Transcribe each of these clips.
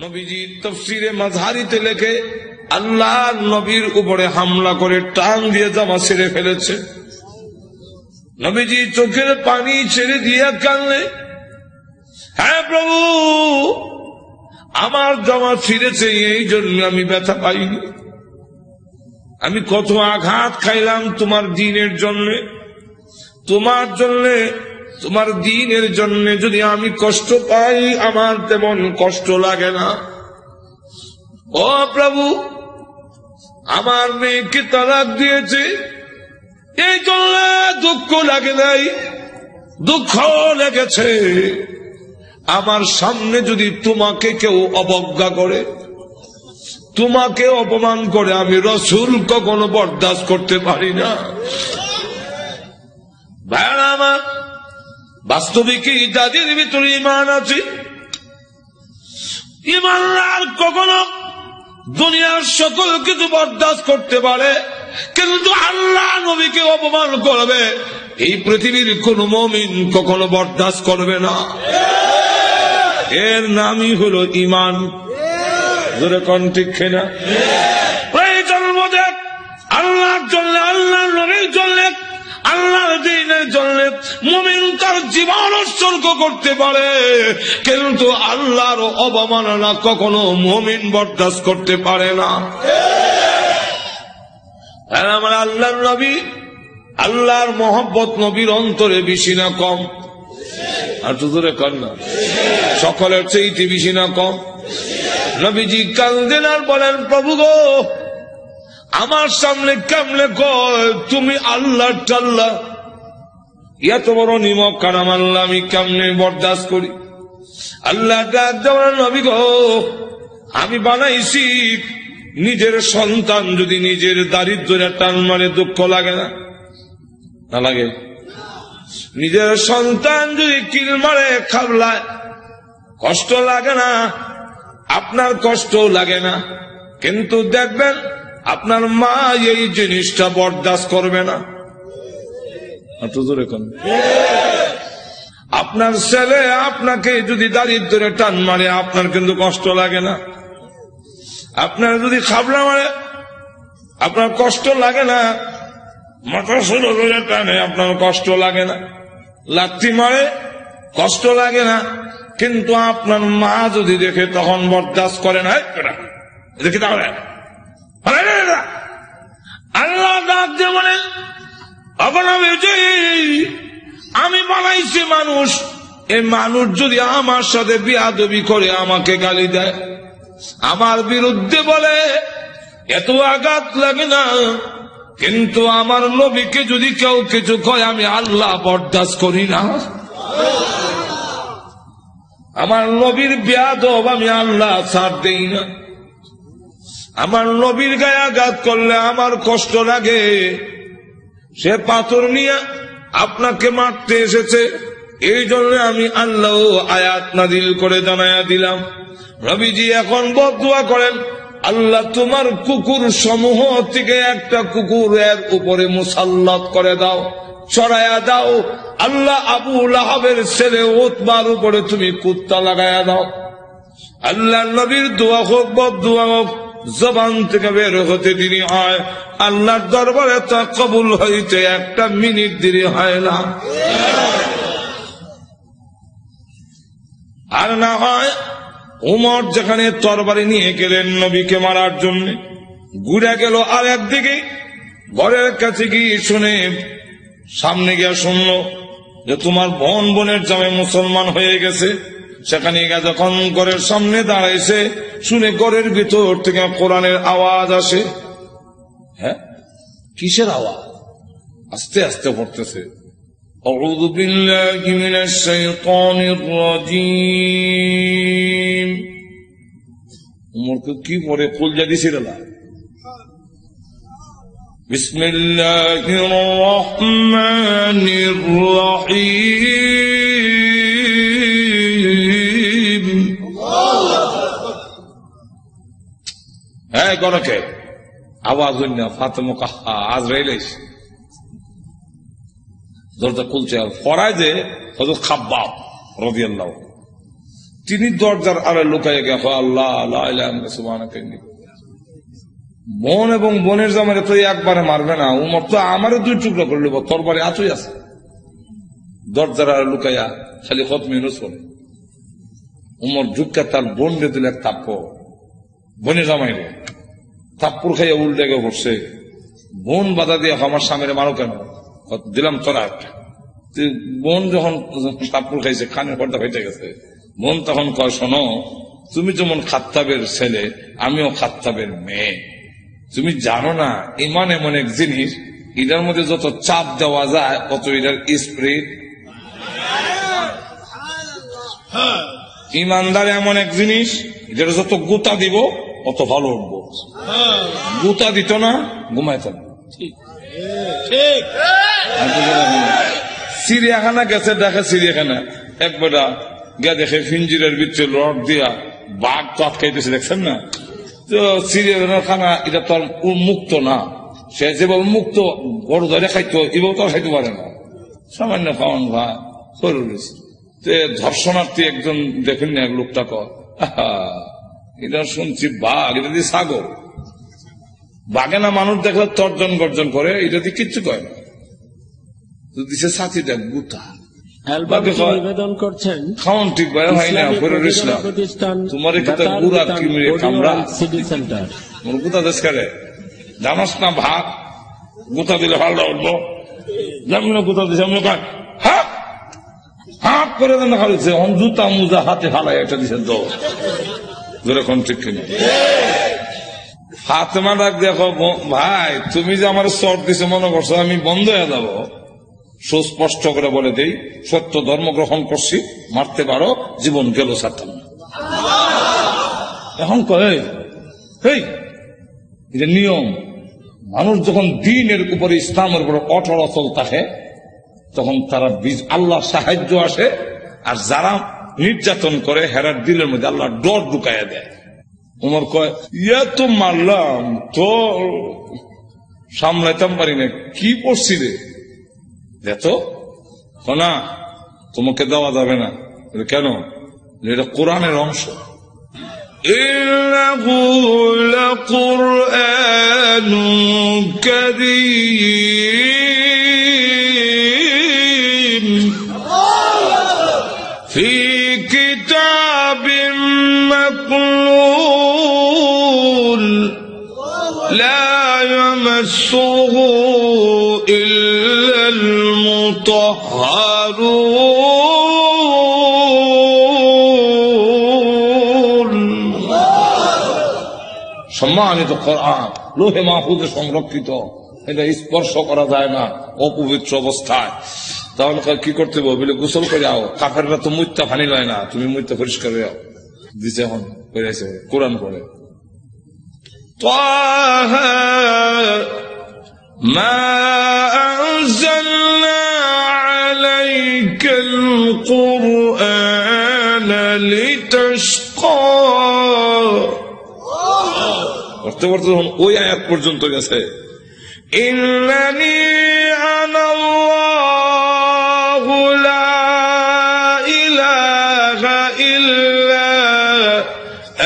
নবীজি তাফসীরে মাযহারিতে লেখে আল্লাহ নবীর উপরে হামলা করে টান দিয়ে জামা ছেড়ে ফেলেছে। নবীজি চোখের পানি ছেড়ে দিয়ে কাঁদলেন, হ্যাঁ প্রভু, আমার জামা ছিঁড়েছে, এই জন্য আমি ব্যথা পাইনি। আমি কত আঘাত খাইলাম তোমার দ্বীনের জন্য, তোমার জন্য, তোমার দ্বীনের জন্য যদি আমি কষ্ট পাই, আমার তেমন কষ্ট লাগে না। ও প্রভু, আমার মেয়েকে তালাক দিয়েছে, এই জন্য দুঃখ লাগে নাই, দুঃখ লেগেছে। আমার সামনে যদি তোমাকে কেউ অবজ্ঞা করে, তোমাকে অপমান করে, আমি রাসূল কখনো বরদাস্ত করতে পারি না। ভাইরা আমার, বাস্তবিকই যাদের ভিতরে ঈমান আছে, ঈমানদার কখনো দুনিয়ার সকল কিছু বরদাস্ত করতে পারে, কিন্তু আল্লাহ নবীকে অপমান করবে, এই পৃথিবীর কোন মুমিন কখনো বরদাস্ত করবে না। এর নামই হলো ঈমান। জোরে কোন ঠিক কিনা? প্রয়োজন বোধে আল্লাহর জন্য, আল্লাহর নবীর জন্য, আল্লাহর দ্বীনের জন্য মুমিন তার জীবন উৎসর্গ করতে পারে, কিন্তু আল্লাহর অবমাননা কখনো মুমিন বরদাস্ত করতে পারে না। আমার আল্লাহর নবী, আল্লাহর মহব্বত নবীর অন্তরে বেশি না কম? আর তো দূরে কর না, সকলের চেয়ে বেশি না কম? নবীজি কাঁদেন আর বলেন, প্রভু গো, আমার সামনে কেমনে কয় তুমি আল্লাহ টাল্লাহ, এত বড় নিমক কারাম আল্লাহ আমি কেমনে বরদাস্ত করি? আল্লাহ ডাক দেওয়ার, নবী গো, আমি বানাইছি নিজের সন্তান যদি নিজের দারিদ্র্যের টান মারে, দুঃখ লাগে না? না লাগে? নিজের সন্তান যদি কিল মারে, খাবলায়, কষ্ট লাগে না? আপনার কষ্ট লাগে না, কিন্তু দেখবেন আপনার মা এই জিনিসটা বরদাস্ত করবে না। আপনার ছেলে আপনাকে যদি দারিদ্র্যের টান মারে, আপনার কিন্তু কষ্ট লাগে না? আপনার যদি খাবলা মারে, আপনার কষ্ট লাগে না? মাথা শুরু করে টানে, আপনার কষ্ট লাগে না? লাথি মারে, কষ্ট লাগে না? কিন্তু আপনার মা যদি দেখে, তখন বরদাস্ত করে না। দেখি তাহলে আল্লাহ ডাক দিয়ে বলেন, আমি বানাইছি মানুষ, এই মানুষ যদি আমার সাথে বিয়াদবি করে, আমাকে গালি দেয়, আমার বিরুদ্ধে বলে, এত আঘাত লাগে না, কিন্তু আমার নবীকে যদি কেউ কিছু কয়, আমি আল্লাহ বরদাস্ত করি না। আমার নবীর বিয়াদব আমি আল্লাহ ছাড় দেই না। আমার নবীর গায়ে আঘাত করলে আমার কষ্ট লাগে। সে পাথর নিয়ে আপনাকে মারতে এসেছে, এই জন্য আমি আল্লাহ আয়াত নাযিল করে জানায়া দিলাম। নবীজি এখন বদদুয়া করেন, আল্লাহ তোমার কুকুর সমূহ থেকে একটা কুকুর এর উপরে মুসাল্লাত করে দাও, চড়াইয়া দাও। আল্লাহ আবু লাহাবের ছেলে উতবার উপরে তুমি কুত্তা লাগাইয়া দাও। আল্লাহ নবীর দোয়া হোক বদদুয়া হোক, জবান থেকে বের হতে দেরি হয়, আল্লাহর দরবারে তা কবুল হইতে একটা মিনিট দেরি হয় না। আর না হয় উমর যেখানে তরবারি নিয়ে গেলেন নবীকে মারার জন্য, ঘুরে গেল আর একদিকে, ঘরের কাছে গিয়ে শুনে, সামনে গিয়ে শুনলো যে তোমার বোনের জামাই মুসলমান হয়ে গেছে। সেখানে গিয়ে যখন ঘরের সামনে দাঁড়াইছে, শুনে ঘরের ভিতর থেকে কোরআনের আওয়াজ আসে। হ্যাঁ, কিসের আওয়াজ? আস্তে আস্তে পড়তেছে, আউযু বিল্লাহি মিনাশ শাইতানির রাজীম। উমরকে কি পড়ে কলজা দিছিল না? বিসমিল্লাহির রহমানির রহিম। হ্যাঁ, গরকে আওয়াজ হইল না, ফাতেমা কাহা আজরাইল আইছে, দরজা খুলছে। পড়ায় যে হযরত খাব্বাব রাদিয়াল্লাহু, তিনি দরজার আড়ে লুকাইয়া গেল, আল্লাহ বোন এবং বোনের জামাইরে তো একবারে মারবে না, উমর তো আমারও 2 টুকরো করে নেব, তরবারি আতুই আছে। দরজার আড়ে লুকাইয়া খালি খতমে ইউনূস পড়ে। উমর ঢুকা তার বোন রে দিল এক থাপ্পড়, বোনের জামাইরে থাপ্পড় খাইয়া উল্টে গিয়ে বসছে। বোন বাধা দিয়ে, আমার স্বামীরে মারো কেন? দিলাম তোরা একটা। বোন যখন থাপ্পড় খাইছে, কানের পর্দা ফেটে গেছে। বোন তখন কয়, শোনো, তুমি যেমন খাত্তাবের ছেলে, আমিও খাত্তাবের মেয়ে। তুমি জানো না ইমান এমন এক জিনিস, এটার মধ্যে যত চাপ দেওয়া যায় তত এটার স্প্রিট। ইমানদার এমন এক জিনিস, এটার যত গুতা দিব অত ভালো উঠবো। গুতা দিত না, ঘুমায় থাকবো। চিড়িয়াখানা গেছে, দেখে চিড়িয়াখানা একবারটা গিয়া দেখে ফিঞ্জিরের ভিতরে রড দিয়া বাঘ তো আটকাইতেছে, দেখছেন না? তো চিড়িয়াখানার খানা এটা তো মুক্ত না, সে যেভাবে মুক্ত বড় ধরে খাইতো এভাবে তো খাইতে পারে না, সামান্য খাওয়ান ভাই করে রয়েছে। ধর্ষণার্থী একজন দেখেন না, এক লোকটা কয়, এটা শুনছি বাঘ, এটা দিয়ে ছাগল। বাঘে না মানুষ দেখলে তর্জন গর্জন করে, এটা দিয়ে কিচ্ছু কয় না। দিছে সাথী দেখ গুতা নিবেদন করছেন খাওয়ান ঠিক ভাই হয় না, তোমার গুড়া কিমড়ে কামড়া সিটি সেন্টার মোর গুতা দেশ করে জানাস না, ভাত গুতা দিলে ভালো উঠবো, যেমন গুতা দিছে এমন হাত হাত করে দেন খালিছে, জুতা মুজা হাতে ফালাই একটা দিছে তো যেরকম ঠিক কিনা ফাতেমা ডাক দেখো, ভাই তুমি যে আমার চট দিছে মনে করছো আমি বন্ধ হয়ে যাবো? সুস্পষ্ট করে বলে দেই, সত্য ধর্ম গ্রহণ করছি, মারতে পারো, জীবন গেল ছাড়তাম না। এখন কয় এটা নিয়ম। মানুষ যখন দিনের উপরে, ইসলামের উপরে অটল অচল থাকে, তখন তারা আল্লাহ সাহায্য আসে, আর যারা নির্যাতন করে হেরার দিলের মধ্যে আল্লাহ ডর ঢুকাইয়া দেয়। উমর কয়, ইয়া তো মারলাম তো সামলাইতাম পারি না, কি পড়ছি রে দেখো না, তোমাকে দেওয়া যাবে না। কেন? এটা কোরআনের অংশ। ইন্নাহু লাকুরআনুন কারীম ফি কিতাবিম মাকনুন লা ইয়ামাসসুহু ইল্লা المطهرون। সম্মানিত কোরআন লোহে মাহফুজে সংরক্ষিত, এটা স্পর্শ করা যায় না অপবিত্র অবস্থায়। তাহলে কি করতে হবে? বলে গোসল করে আও, কাফেররা তো মুত্তা ফানি লয় না, তুমি মুত্তা পরিষ্কার হয়ে আও দিছে। এখন করেছে কোরআন পড়ে, তাহা মা আনজালনা আলাইকাল কুরআনা লিতাশকা। করতে করতে ওই আয়াত পর্যন্ত গেছে, ইন্নানি আনাল্লাহু লা ইলাহা ইল্লা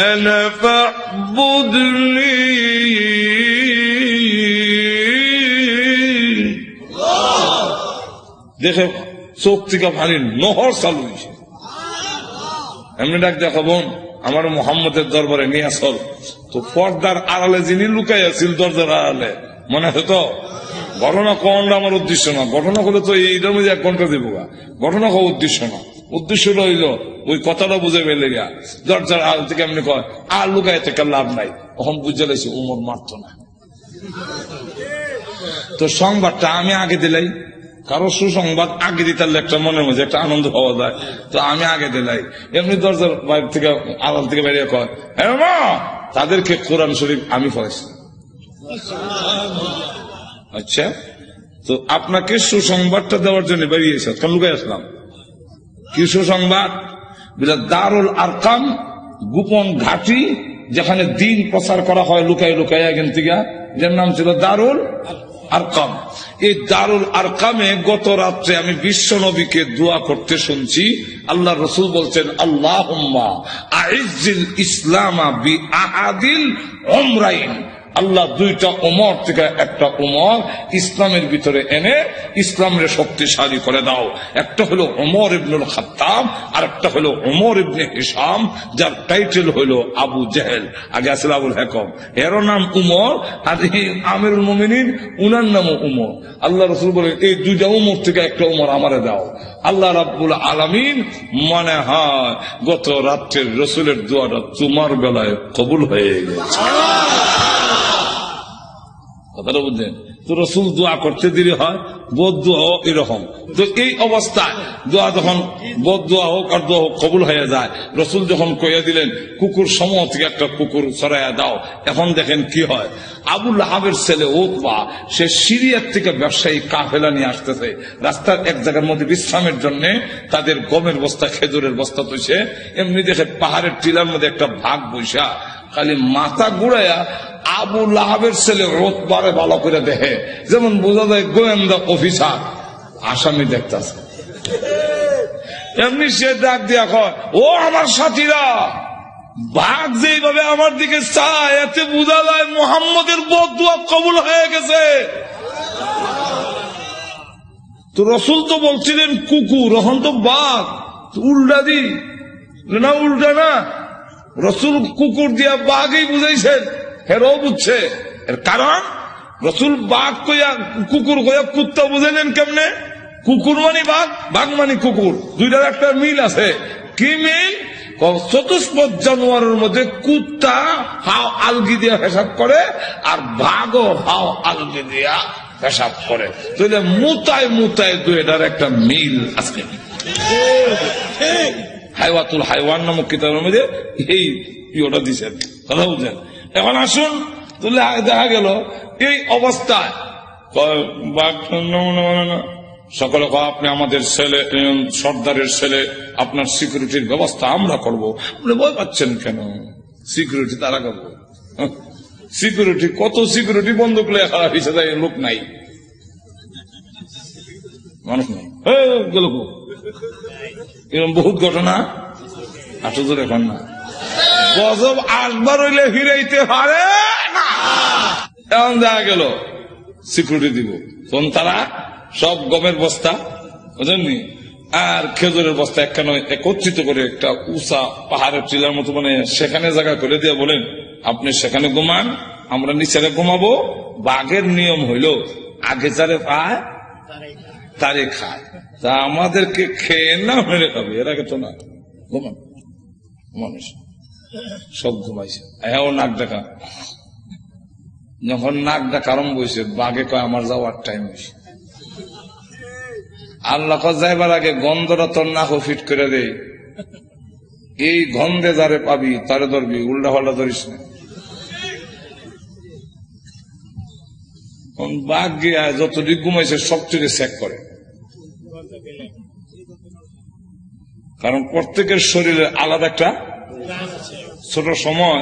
আনা ফা'বুদনি। দেখে চোখ থেকে পানির নহর চালু হয়েছে। এমনি ডাক দেখা, বোন আমার মোহাম্মদের দরবারে নিয়ে আসল। তো পর্দার আড়ালে যিনি লুকাই আছিল, দরজার আড়ালে, মনে আছে তো? ঘটনা কোনটা আমার উদ্দেশ্য না, ঘটনা হলে তো এইটার মধ্যে 1 ঘন্টা দেবো। ঘটনা হওয়া উদ্দেশ্য না, উদ্দেশ্যটা হইল ওই কথাটা বুঝে পেলে গা দরজার আড়াল থেকে এমনি কয়, আর লুকাই থেকে লাভ নাই। তখন বুঝে লেছি উমর মারত না। তো সংবাদটা আমি আগে দিলাই, কারো সুসংবাদ আগে দিতে একটা মনের মধ্যে একটা আনন্দ পাওয়া যায়, তো আমি আগে দিলাই। এমনি দরজার বাইরে থেকে আড়াল থেকে বেরিয়ে কয়, হ্যাঁ মা, তাদেরকে কোরআন শরীফ আমি পড়াইছি। আচ্ছা, তো আপনাকে সুসংবাদটা দেওয়ার জন্য বেরিয়েছে, লুকাই আসলাম। কি সুসংবাদ? দারুল আরকাম, গোপন ঘাঁটি, যেখানে দিন প্রচার করা হয় লুকাই লুকাই। এখান থেকে যার নাম ছিল দারুল আরকাম। এই দারুল আরকামে গত রাত্রে আমি বিশ্ব নবীকে দোয়া করতে শুনছি। আল্লাহ রসুল বলছেন, আল্লাহুম্মা আইজ্জিল ইসলামা বি আহাদিল উমরাইন। আল্লাহ দুইটা ওমর থেকে একটা ওমর ইসলামের ভিতরে এনে ইসলামের শক্তিশালী করে দাও। একটা হলো ওমর ইবনুল খাত্তাব, আর একটা হলো ওমর ইবনে হিশাম, যার টাইটেল হলো আবু জেহেল। আগে আসলে আবুল হেকম, এরও নাম উমর, আর এই আমিরুল মুমিনিন উনার নামও উমর। আল্লাহ রসুল বলেন, এই দুইটা উমর থেকে একটা উমর আমারে দাও। আল্লাহ রাব্বুল আলামিন মনে হয় গত রাত্রের রসুলের দোয়াটা তোমার বেলায় কবুল হয়ে গেছে। কথাটা বুঝলেন তো? রসুল দোয়া করতে দেরি হয়, বোধ দোয়া হোক এরকম। তো এই অবস্থায় দোয়া যখন বোধ দোয়া হোক আর দোয়া হোক কবুল হয়ে যায়, রসুল যখন কইয়া দিলেন কুকুর সমূহ থেকে একটা কুকুর সরাইয়া দাও, এখন দেখেন কি হয়। আবু লাহাবের ছেলে উতবা, সে সিরিয়ার থেকে ব্যবসায়ী কাফেলা নিয়ে আসতেছে। রাস্তার এক জায়গার মধ্যে বিশ্রামের জন্য তাদের গমের বস্তা, খেজুরের বস্তা তুইছে। এমনি দেখে পাহাড়ের টিলার মধ্যে একটা ভাগ বৈশা, খালি মাথা ঘুরাইয়া আবু লাহাবের ছেলে উতবারে ভালো করে দেখে, যেমন বোঝা যায় গোয়েন্দা অফিসার আসামি দেখতেছে। এমনি সে ডাক দিয়া কয়, ও আমার সাথীরা, বাঘ যেইভাবে আমার দিকে চায় এতে বোঝা যায় মুহাম্মদের বদদুয়া কবুল হয়ে গেছে। তো রসুল তো বলছিলেন কুকুর, এখন তো বাঘ, উল্টা দি না, উল্টা না, রসুল কুকুর দিয়া বাঘই বুঝাইছেন। হেরাও বুঝছে, এর কারণ রসুল বাঘ কইয়া কুকুর কইয়া কুত্তা বুঝাইলেন কেমনে? কুকুর মানে বাঘ, বাঘ মানে কুকুর, দুইটার একটা মিল আছে। কি মিল? চতুষ্পদ জানোয়ারের মধ্যে কুত্তা হাও আলগি দিয়া পেশাব করে, আর বাঘও হাও আলগি দিয়া পেশাব করে। তাহলে মুতায় মুতায় দুইটার একটা মিল আছে। হাইওয়াতুল হাইওয়ান নামক কিতাবের মধ্যে এই ইয়েটা দিচ্ছেন। কথা বুঝলেন? এখন আসুন, তাহলে দেখা গেল এই অবস্থায় সকলে আপনি আমাদের ছেলে, সর্দারের ছেলে, আপনার সিকিউরিটির ব্যবস্থা আমরা করবো। আপনি ভয় পাচ্ছেন কেন? সিকিউরিটি তারা করবো। সিকিউরিটি কত সিকিউরিটি বন্ধুক খারাপ হিসেবে যায়, লোক নাই, মানুষ নাই, গেল এরকম বহুত ঘটনা। আটু ধরে এখন না গজব আসবার হইলে ফিরাইতে পারে না। এখন দেখা গেল সিকিউরিটি দিব, তখন তারা সব গমের বস্তা বুঝলেননি আর খেজুরের বস্তা একখানে একত্রিত করে একটা উঁচা পাহাড়ের টিলার মতো মানে সেখানে জায়গা করে দিয়ে বলেন, আপনি সেখানে ঘুমান, আমরা নিচে ঘুমাবো। বাঘের নিয়ম হইল আগে যারে পায় তারে খায়, তা আমাদেরকে খেয়ে না মেরে খাবে, এর আগে তো না। ঘুমান মানুষ সব ঘুমাইছে, এও নাক ডাকা। যখন নাক ডাকা আরম্ভ হয়েছে, বাঘে কয় আমার যাওয়ার টাইম হয়েছে। আল্লাহ যাইবার আগে গন্ধটা তোর নাক ফিট করে দে, এই গন্ধে যারে পাবি তারে ধরবি, উল্টা পাল্টা ধরিস না। বাঘ গিয়া যতটুকু ঘুমাইছে সবচেয়ে চেক করে, কারণ প্রত্যেকের শরীরে আলাদা একটা ছোট সময়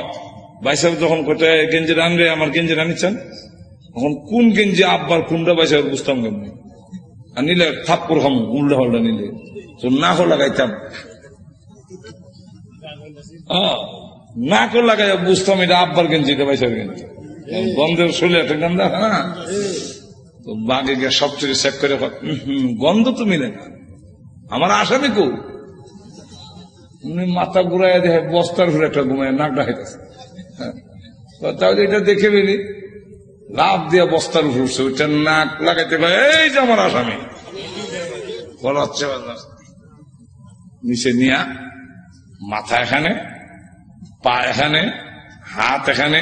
বাইসাব যখন কোথায় গেঞ্জি রানবে, আমার গেঞ্জি রানিচ্ছেন, তখন কোন গেঞ্জি আব্বার কোনটা বাইসাব বুঝতাম কেমনি, আর নিলে থাপ্পড় খাম উল্টা পাল্টা নিলে তো না করে লাগাইতাম, না করে লাগাই বুঝতাম এটা আব্বার গেঞ্জি, এটা বাইসাব গেঞ্জি। গন্ধের শরীরে একটা গন্ধ না, তো বাঘে গিয়ে সবচেয়ে চেক করে গন্ধ তো মিলে না, আমার আসামি কো মাথা ঘুরাই দেখে বস্তার ঘুরে একটা ঘুমায় নাক ডাকাইতেছে। তাহলে এটা দেখে বেরি লাভ দিয়া বস্তার ঘুরছে, ওইটা নাক লাগাইতে পারে, এই যে আমার আসামি বলা হচ্ছে। নিচে নিয়া মাথা এখানে, পা এখানে, হাত এখানে,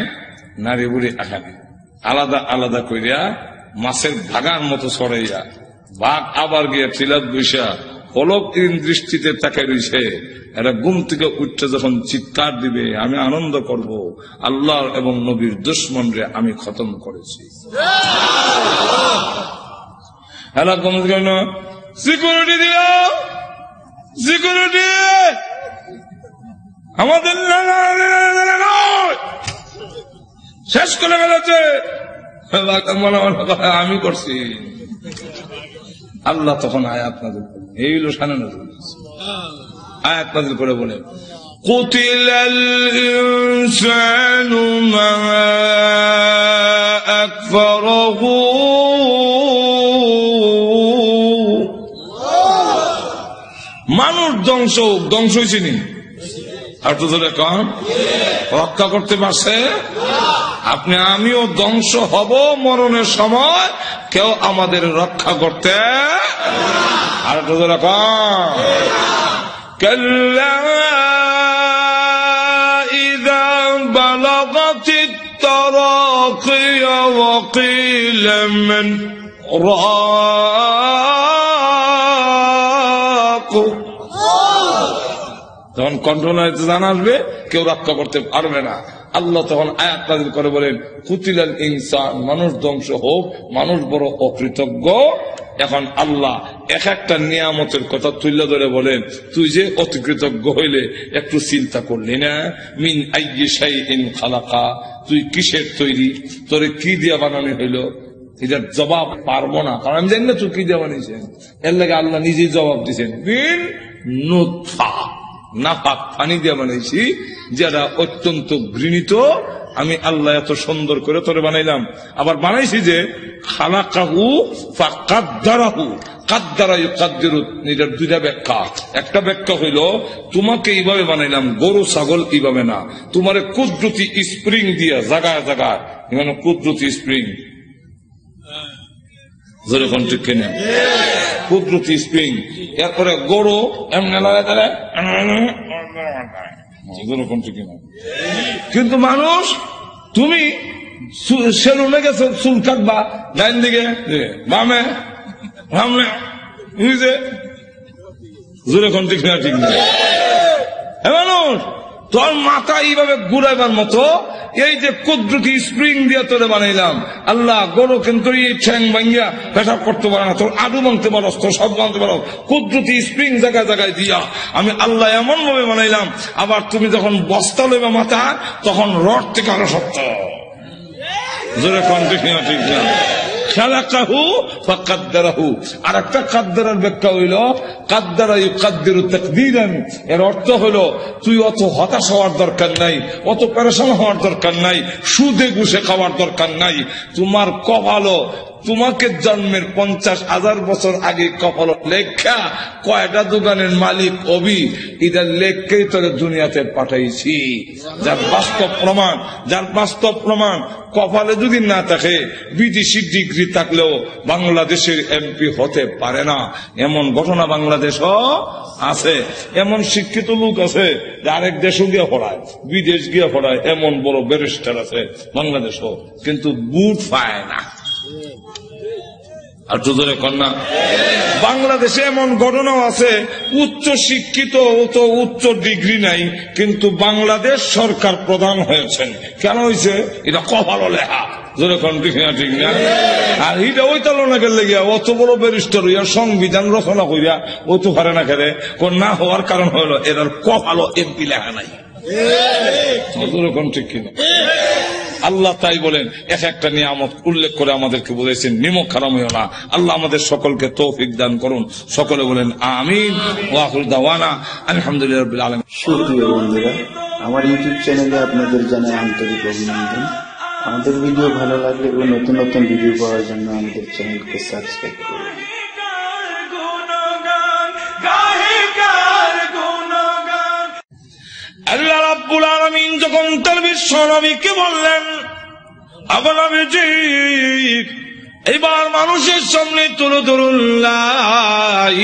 নারী বুড়ি এখানে, আলাদা আলাদা করিয়া মাছের ভাগার মতো সরাইয়া বাঘ আবার গিয়া টিলাত বৈশা পলক দৃষ্টিতে তাকে রয়েছে। এরা ঘুম থেকে উঠতে যখন চিৎকার দিবে, আমি আনন্দ করব, আল্লাহ এবং নবীর দুশমনরে আমি খতম করেছি। সিকিউরিটি দিল, সিকিউরিটি আমাদের শেষ করে ফেলেছে, মনে মনে আমি করছি। আল্লাহ তখন আয়াত নাযিল করলেন, এই হলো শানে নজুল। আয়াত নাযিল করে বলে কুতিলাল ইনসানু মা আকফারহু, মানুষ ধ্বংস ধ্বংস হয়েছে নি, আর তো ধরে কন রক্ষা করতে পারছে। আপনি আমিও ধ্বংস হব মরণের সময়, কেউ আমাদের রক্ষা করতে। আর তো ধরে কন কাল্লা ইযা বালাগাতিত তারাকিয়া ওয়া কিলা মান রাক, তখন কন্ট্রোলার জান আসবে, কেউ রক্ষা করতে পারবে না। আল্লাহ তখন আয়াত নাযিল করে বলেন কুতিলাল ইনসান, মানুষ ধ্বংস হোক, মানুষ বড় অকৃতজ্ঞ। এখন আল্লাহ এক একটা নিয়ামতের কথা তুলে ধরে বলেন তুই যে অতিকৃতজ্ঞ হইলে একটু চিন্তা করলি না। মিন আইয়ি শাইইন খালাকা, তুই কিসের তৈরি, তোরে কি দিয়া বানানো হইল, এটার জবাব পারবো না, কারণ আমি জানি না তুই কি দিয়া বানিয়েছেন। এর লাগে আল্লাহ নিজেই জবাব দিচ্ছেন, মিন নুতফা, নাপাক পানি দিয়ে বানাইছি, যেটা অত্যন্ত ঘৃণিত। আমি আল্লাহ এত সুন্দর করে তোরে বানাইলাম, আবার বানাইছি যে খালাকাহু ফাকাদ্দারাহু, কাদ্দারা ইউকাদ্দিরু, এটার দুইটা ব্যাখ্যা। একটা ব্যাখ্যা হইল তোমাকে এইভাবে বানাইলাম, গরু ছাগল এইভাবে না, তোমারে কুদরতি স্প্রিং দিয়া জায়গায় জায়গায়, মানে কুদরতি স্প্রিং, যেরকম ঠিক কিনা কুদরতি স্প্রিং। এরপরে গরু এমনি যেরকম ঠিক কিনা। কিন্তু মানুষ, তুমি সেলুনে গেছো, চুল কাটবা, ডাইন দিকে বামে সামনে, যেরকম ঠিক না ঠিক না। মানুষ তোর মাথা এইভাবে ঘুরাইবার মতো এই যে কুদরতি স্প্রিং দিয়ে তোরে বানাইলাম। আল্লাহ গরু কিন্তু এই ঠ্যাং ভাঙ্গিয়া পেশাব করতে পারে না, তোর আডু ভাঙতে পারো, তোর সব ভাঙতে পারো, কুদরতি স্প্রিং জায়গায় জায়গায় দিয়া আমি আল্লাহ এমন ভাবে বানাইলাম। আবার তুমি যখন বস্তা লইবা মাথা, তখন রড থেকে আরো শক্ত, জোরে কোন ঠিক না ঠিক না। খালাকাহু ফাকাদ্দারাহু, আর একটা কাদ্দারার ব্যাখ্যা হইল কাদ্দারা ইউকাদ্দিরু তাকদীরান। এর অর্থ হইল তুই অত হতাশ হওয়ার দরকার নাই, অত পেরেশান হওয়ার দরকার নাই, সুদে ঘুষে খাওয়ার দরকার নাই। তোমার কপালও তোমাকে জন্মের 50,000 বছর আগে কপাল লেখা কয়টা দোকানের মালিক অবি, এটার লেখকেই তোকে দুনিয়াতে পাঠাইছি। যার বাস্তব প্রমাণ, যার বাস্তব প্রমাণ কপালে যদি না থাকে, বিদেশি ডিগ্রি থাকলেও বাংলাদেশের এমপি হতে পারে না, এমন ঘটনা বাংলাদেশও আছে। এমন শিক্ষিত লোক আছে যে আরেক দেশও গিয়ে পড়ায়, বিদেশ গিয়ে পড়ায়, এমন বড় ব্যারিস্টার আছে বাংলাদেশও, কিন্তু বুট পায় না। আর জোরে কন্যা, বাংলাদেশে এমন ঘটনাও আছে উচ্চ শিক্ষিত, তো উচ্চ ডিগ্রি নাই, কিন্তু বাংলাদেশ সরকার প্রধান হয়েছেন। কেন হয়েছে? এটা কপাল লেখা, জোরে কোন ঠিক না ঠিক না। আর এটা ওই তালনাকে লেগিয়া অত বড় ব্যারিস্টার হইয়া সংবিধান রচনা করিয়া ও তো পারে না, খেলে না হওয়ার কারণ হইল এটার কপালও এমপি লেখা নাই, জোরে কোন ঠিক কিনা। আল্লাহ তাই বলেন এক একটা নিয়ামত উল্লেখ করে আমাদেরকে বলেছেন নিমক হারাম হইও না। আল্লাহ আমাদের সকলকে তৌফিক দান করুন। সকলে বলেন আমিন। ওয়া আখিরু দাওয়ানা আলহামদুলিল্লাহি রাব্বিল আলামিন। সুপ্রিয় বন্ধুরা, আমার ইউটিউব চ্যানেলে আপনাদের জানাই আন্তরিক অভিনন্দন। আমাদের ভিডিও ভালো লাগলে ও নতুন নতুন ভিডিও পাওয়ার জন্য আমাদের চ্যানেলকে সাবস্ক্রাইব করুন। আল্লাহ রাব্বুল আলামিন যখন তার বিশ্ব নবীকে বললেন, নবীজি এবার মানুষের সামনে তুলে ধরুন লা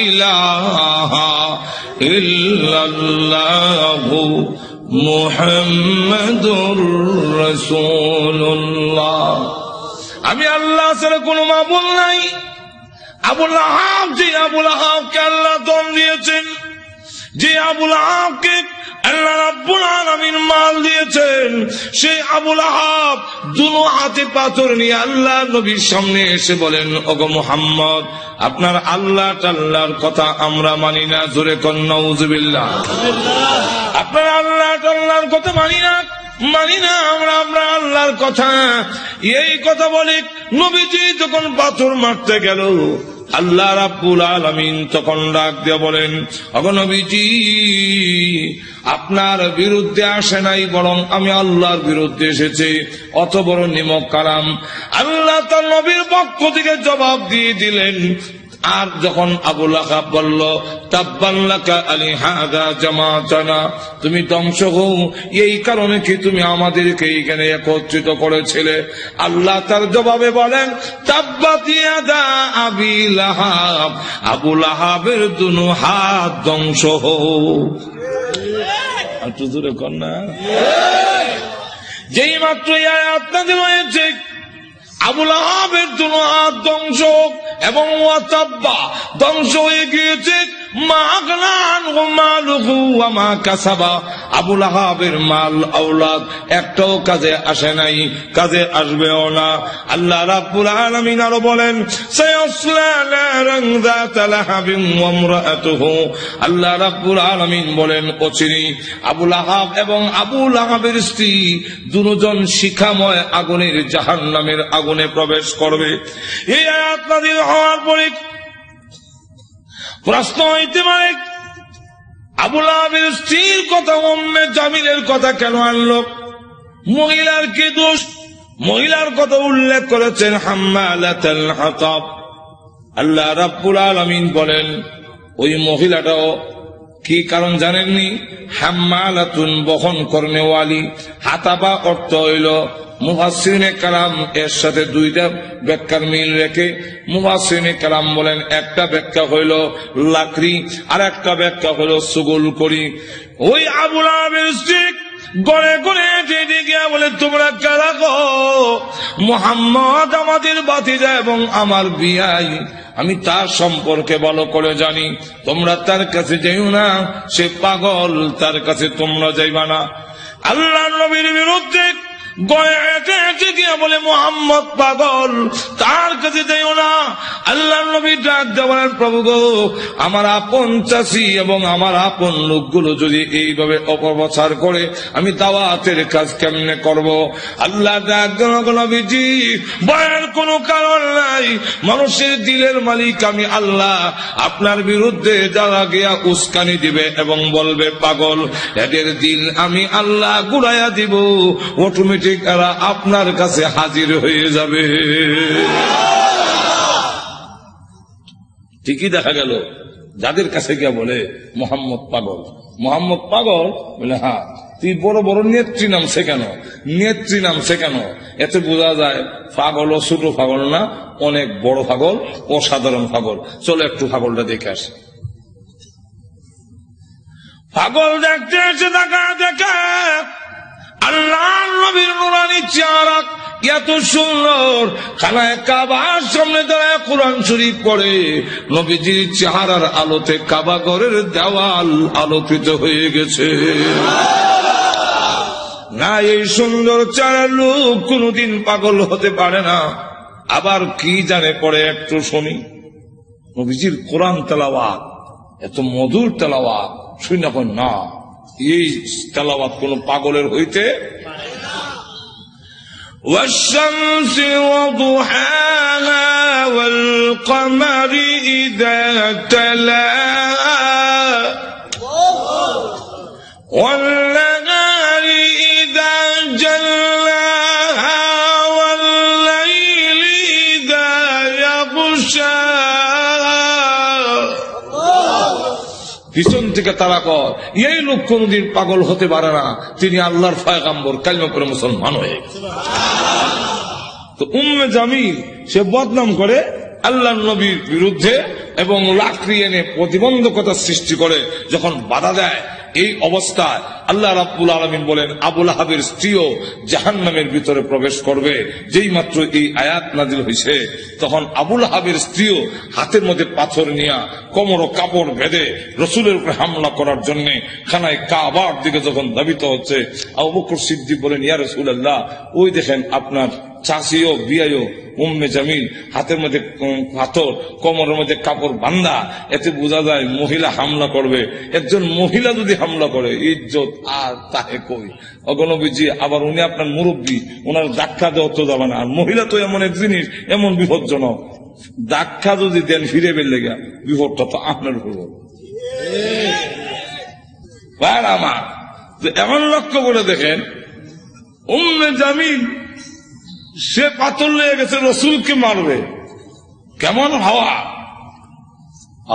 ইলাহা ইল্লাল্লাহু মুহাম্মাদুর রাসূলুল্লাহ, আমি আল্লাহ ছাড়া কোনো মাবুদ নাই। আবুল আহাব, যে আবুল আহাবকে আল্লাহ দম দিয়েছেন, যে আবুল আহাবকে আল্লাহ রাব্বুল আলামিন মাল দিয়েছেন, সেই আবুল আহাব দুনো হাতে পাথর নিয়ে আল্লাহ নবীর সামনে এসে বলেন, ওগো মুহাম্মদ, আপনার আল্লাহ তাআলার কথা আমরা মানি না। জোরে কোন নাউযুবিল্লাহ। আপনার আল্লাহ তাআলার কথা মানি না, মানি না আমরা আল্লাহর কথা। এই কথা বলে নবীজি যখন পাথর মারতে গেল, আল্লাহ রাব্বুল আলামিন তখন ডাক দিয়ে বলেন, ওগো নবীজি, আপনার বিরুদ্ধে আসে নাই, বরং আমি আল্লাহর বিরুদ্ধে এসেছি। অত বড় নিমক কালাম আল্লাহ তার নবীর পক্ষ থেকে জবাব দিয়ে দিলেন। আর যখন আবু লাহাব বলল, তাব্বান লাকা আলিহাযা জামাতানা, তুমি ধ্বংস হও, এই কারণে কি তুমি আমাদেরকে এখানে একত্রিত করেছিলে? আল্লাহ তার জবাবে বলেন, তাব্বাত ইয়াদা আবি লাহাব, আবু লাহাবের দুনো হাত ধ্বংস হোক। একটু দূরে কর না। যেই মাত্র এই আয়াত নাযিল হয়েছে, আবু লাহাবের দুনো হাত ধ্বংস এবং ওয়াতাব্বা ধ্বংস হয়ে গিয়েছে। আবু লাহাবের মাল আওলাদ একটাও কাজে আসে নাই, কাজে আসবেও না। আল্লাহ রাব্বুল আলামিন আরো বলেন, সায়াসলা নারান যাতা লাহাবিন ওয়া ইমরাআতুহু, আল্লাহ রাব্বুল আলামিন বলেন, অচিরেই আবু লাহাব এবং আবু লাহাবের স্ত্রী দুজন শিখাময় আগুনের জাহান্নামের আগুনে প্রবেশ করবে। এই আয়াত নাযিল হওয়ার পরে প্রশ্ন হইতে পারে, আবু লাহাবের স্ত্রীর কথা উম্মে জামিলের কথা কেন আনলো? মহিলার কি দোষ? মহিলার কথা উল্লেখ করেছেন হাম্মালাতুল হাতাব। আল্লাহ রাব্বুল আলামিন বলেন, ওই মহিলাটাও কি কারণ জানেননি? হাম্মালাতুন, বহন করনেওয়ালি। হাতাবা অর্থ হইল, মুফাসসিরিনে কালাম এর সাথে দুইটা ব্যাখ্যার মিল রেখে মুফাসসিরিনে কালাম বলেন, একটা ব্যাখ্যা হইল লাকড়ি, আর একটা ব্যাখ্যা হইল সুগুল করি। ওই আবু লাহাবের স্ত্রী গড়ে গড়ে যেতে গিয়া বলে, তোমরা কারা গো? মুহাম্মদ আমাদের ভাতিজা এবং আমার বিয়াই, আমি তার সম্পর্কে ভালো করে জানি, তোমরা তার কাছে যাইও না, সে পাগল, তার কাছে তোমরা যাইবা না। আল্লাহ নবীর বিরুদ্ধে গড়ে হেঁটে হেঁটে গিয়া বলে, মুহাম্মদ পাগল, তার কাছে যাইও না। আল্লাহ নবী ডাক দিয়ে বলেন, প্রভু গো, আমার আপন চাষি এবং আমার আপন লোকগুলো যদি এইভাবে অপপ্রচার করে, আমি দাওয়াতের কাজ কেমনে করব? আল্লাহ ডাক দিয়ে, নবীজি, ভয়ের কোনো কারণ নাই, মানুষের দিলের মালিক আমি আল্লাহ। আপনার বিরুদ্ধে যারা গিয়া উস্কানি দিবে এবং বলবে পাগল, এদের দিল আমি আল্লাহ ঘুরাইয়া দিব, অটোমেটিক এরা আপনার কাছে হাজির হয়ে যাবে। ঠিকই দেখা গেল, যাদের কাছে গিয়া বলে মোহাম্মদ পাগল, মোহাম্মদ পাগল, বলে হ্যাঁ, তুই বড় বড় নেত্রী নামছে কেন? নেত্রী নামছে কেন? এতে বোঝা যায় পাগল ও ছোট পাগল না, অনেক বড় পাগল, অসাধারণ পাগল। চলো একটু পাগলটা দেখে আসি। পাগল দেখতে এসে দেখা আল্লাহ নবীর নুরানি চেহারা এত সুন্দর, খানায় কাবার সামনে দাঁড়ায় কোরআন শরীফ পড়ে, নবীজির চেহারার আলোতে কাবা ঘরের দেওয়াল আলোকিত হয়ে গেছে। না, এই সুন্দর চেহারার লোক কোনদিন পাগল হতে পারে না। আবার কি জানে পড়ে, একটু শুনি। নবীজির কোরআন তেলাওয়াত এত মধুর তেলাওয়াত, শুনি না, না এই তেলাওয়াত কোন পাগলের হইতে والشمس وضحاها والقمر إذا تلاها والنهار إذا جلاها والليل إذا يغشاها। পিছন থেকে তারা কর, এই লোক কোনদিন পাগল হতে পারে না, তিনি আল্লাহর পয়গম্বর, কালিমা পড়ে মুসলমান হয়ে গেছে। তো উম্মে জামিল সে বদনাম করে আল্লাহর নবীর বিরুদ্ধে এবং লাকড়ি এনে প্রতিবন্ধকতা সৃষ্টি করে, যখন বাধা দেয়, এই অবস্থায় আল্লাহ রাব্বুল আলামিন বলেন, আবু লাহাবের স্ত্রীও জাহান্নামের ভিতরে প্রবেশ করবে। যেই মাত্র এই আয়াত নাযিল হয়েছে, তখন আবু লাহাবের স্ত্রীও হাতের মধ্যে পাথর নিয়ে কোমর ও কাপড় বেঁধে রসুলের উপরে হামলা করার জন্য খানায় কাবার দিকে যখন ধাবিত হচ্ছে, আবু বকর সিদ্দিক বলেন, ইয়া রাসূলুল্লাহ, ওই দেখেন আপনার চাষিও বিয়াইও উম্মে জামিল হাতের মধ্যে পাথর, কোমরের মধ্যে কাপড় বান্ধা, এতে বোঝা যায় মহিলা হামলা করবে। একজন মহিলা যদি হামলা করে, ইজ্জত আর তাহে কই। অগণবীজি আবার উনি আপনার মুরব্বী, ওনার ধাক্কা দেওয়া তো যাবে না। আর মহিলা তো এমন এক জিনিস, এমন বিপজ্জনক, ধাক্কা যদি দেন ফিরে বেলে গা, বিপদটা তো আপনার উপর। আমার এমন লক্ষ্য করে দেখেন, উম্মে জামিল সে পাথর লেগে গেছে, রসুলকে মারবে, কেমন হাওয়া।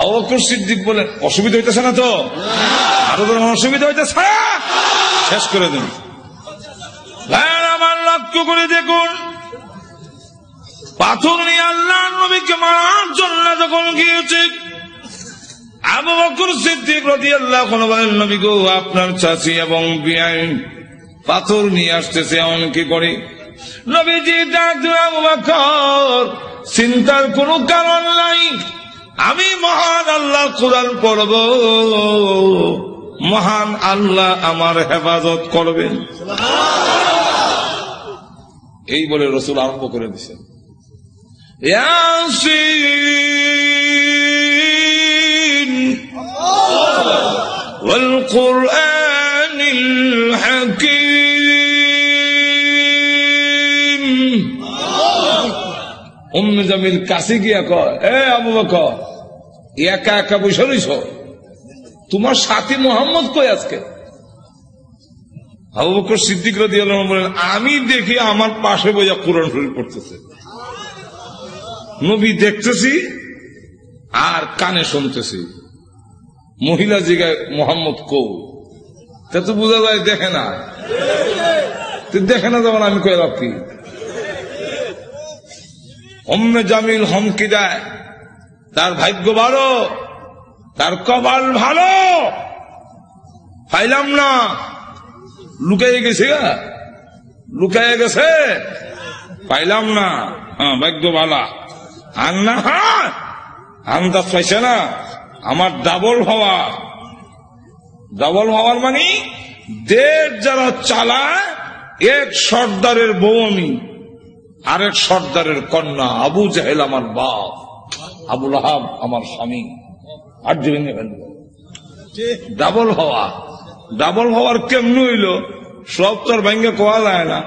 আবু বকর সিদ্দিক বলেন, অসুবিধা হইতেছে না তো? আরো অসুবিধা হইতেছে, শেষ করে দিন। আমার লক্ষ্য করে দেখুন, পাথর নিয়ে আল্লাহ নবীকে মারার জন্য যখন গিয়েছে, আবু বকর সিদ্দিক রাদিয়াল্লাহু আনহু বলেন, নবী গো, আপনার চাচি এবং বিয়াই পাথর নিয়ে আসতেছে, এমন কি করি? নবীজি ডাক দিলেন, আবু বকর, চিন্তার কোনো কারণ নাই, আমি মহান আল্লাহর কোরআন পড়ব, মহান আল্লাহ আমার হেফাজত করবেন। এই বলে রাসূল আরম্ভ করে দিয়েছেন, ইয়াসিন ওয়াল কুরআনিল হাকীম। উম্মে জামিল কাছে গিয়া কয়, এ আবু বকর, একা একা বসে রইছ, তোমার সাথী মোহাম্মদ কই আজকে? আবু বকর সিদ্দিক রাদিয়াল্লাহু আনহু বলেন, আমি দেখি আমার পাশে বইয়া কোরআন শরীফ পড়তেছে, নবী দেখতেছি আর কানে শুনতেছি। মহিলা জিগায়, মোহাম্মদ কো? তা তো বোঝা যায় দেখে না, দেখে না যখন আমি কয়ে রাখি। উম্মে জামিল হুমকি দেয়, তার ভাগ্য ভালো, তার কপাল ভালো, পাইলাম না, লুকাইয়ে গেছে, লুকাইয়ে গেছে, পাইলাম না, হ্যাঁ ভাগ্য ভালা। আর না, হ্যাঁ আন্দাজ পাইছে না, আমার ডাবল হওয়া। ডাবল হওয়ার মানে দেশ যারা চালায়, এক সর্দারের বউ আমি, আরেক সর্দারের কন্যা। আবু জাহেল আমার বাপ, আবু লাহাব আমার স্বামী। আর ভেঙে ফেলব, ডাবল হওয়া। ডাবল হওয়ার কেমন হইল? সব তো আর ভেঙে কোয়া যায় না,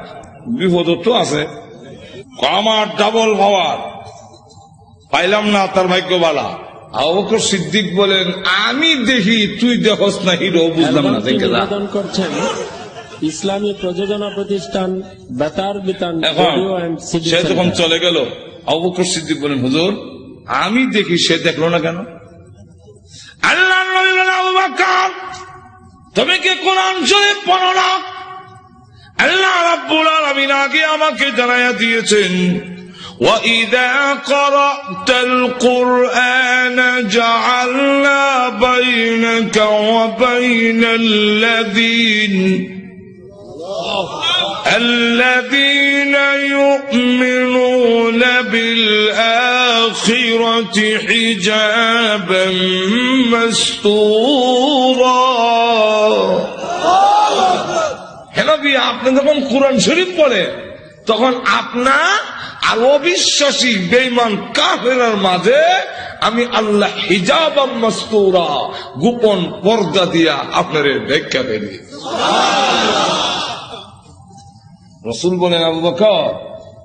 বিপদ তো আছে। আমার ডাবল হওয়ার পাইলাম না, তার ভাগ্য বালা। আবু বকর সিদ্দিক বলেন, আমি দেখি, তুই দেখস না, হিরো বুঝলাম না। নিবেদন করছেন ইসলামী প্রযোজনা প্রতিষ্ঠান বেতার বিতান। সে যখন চলে গেল, আবু বকর সিদ্দিক বলেন, হুজুর আমি দেখি, সে দেখলো না কেন? আল্লাহ নবী বলেন, আবু বকর তুমি কি কোরআন শরীফ পড়ো না? আল্লাহ রাব্বুল আলামিন আগে আমাকে জানাইয়া দিয়েছেন, وَإِذَا قَرَأْتَ الْقُرْآنَ جَعَلْنَا بَيْنَكَ وَبَيْنَ الَّذِينَ يُؤْمِنُونَ بِالْآخِرَةِ حِجَابًا مَسْتُورًا। হে নবী, আপনি যখন কোরআন শরীফ পড়ে, তখন আপনার আর অবিশ্বাসী বেঈমান কাফেরের মাঝে আমি আল্লাহ হিজাবাম মাসতুরা, গোপন পর্দা দিয়া আপনারে ব্যাখ্যা দেই। রাসূল বলেন, আবু বকর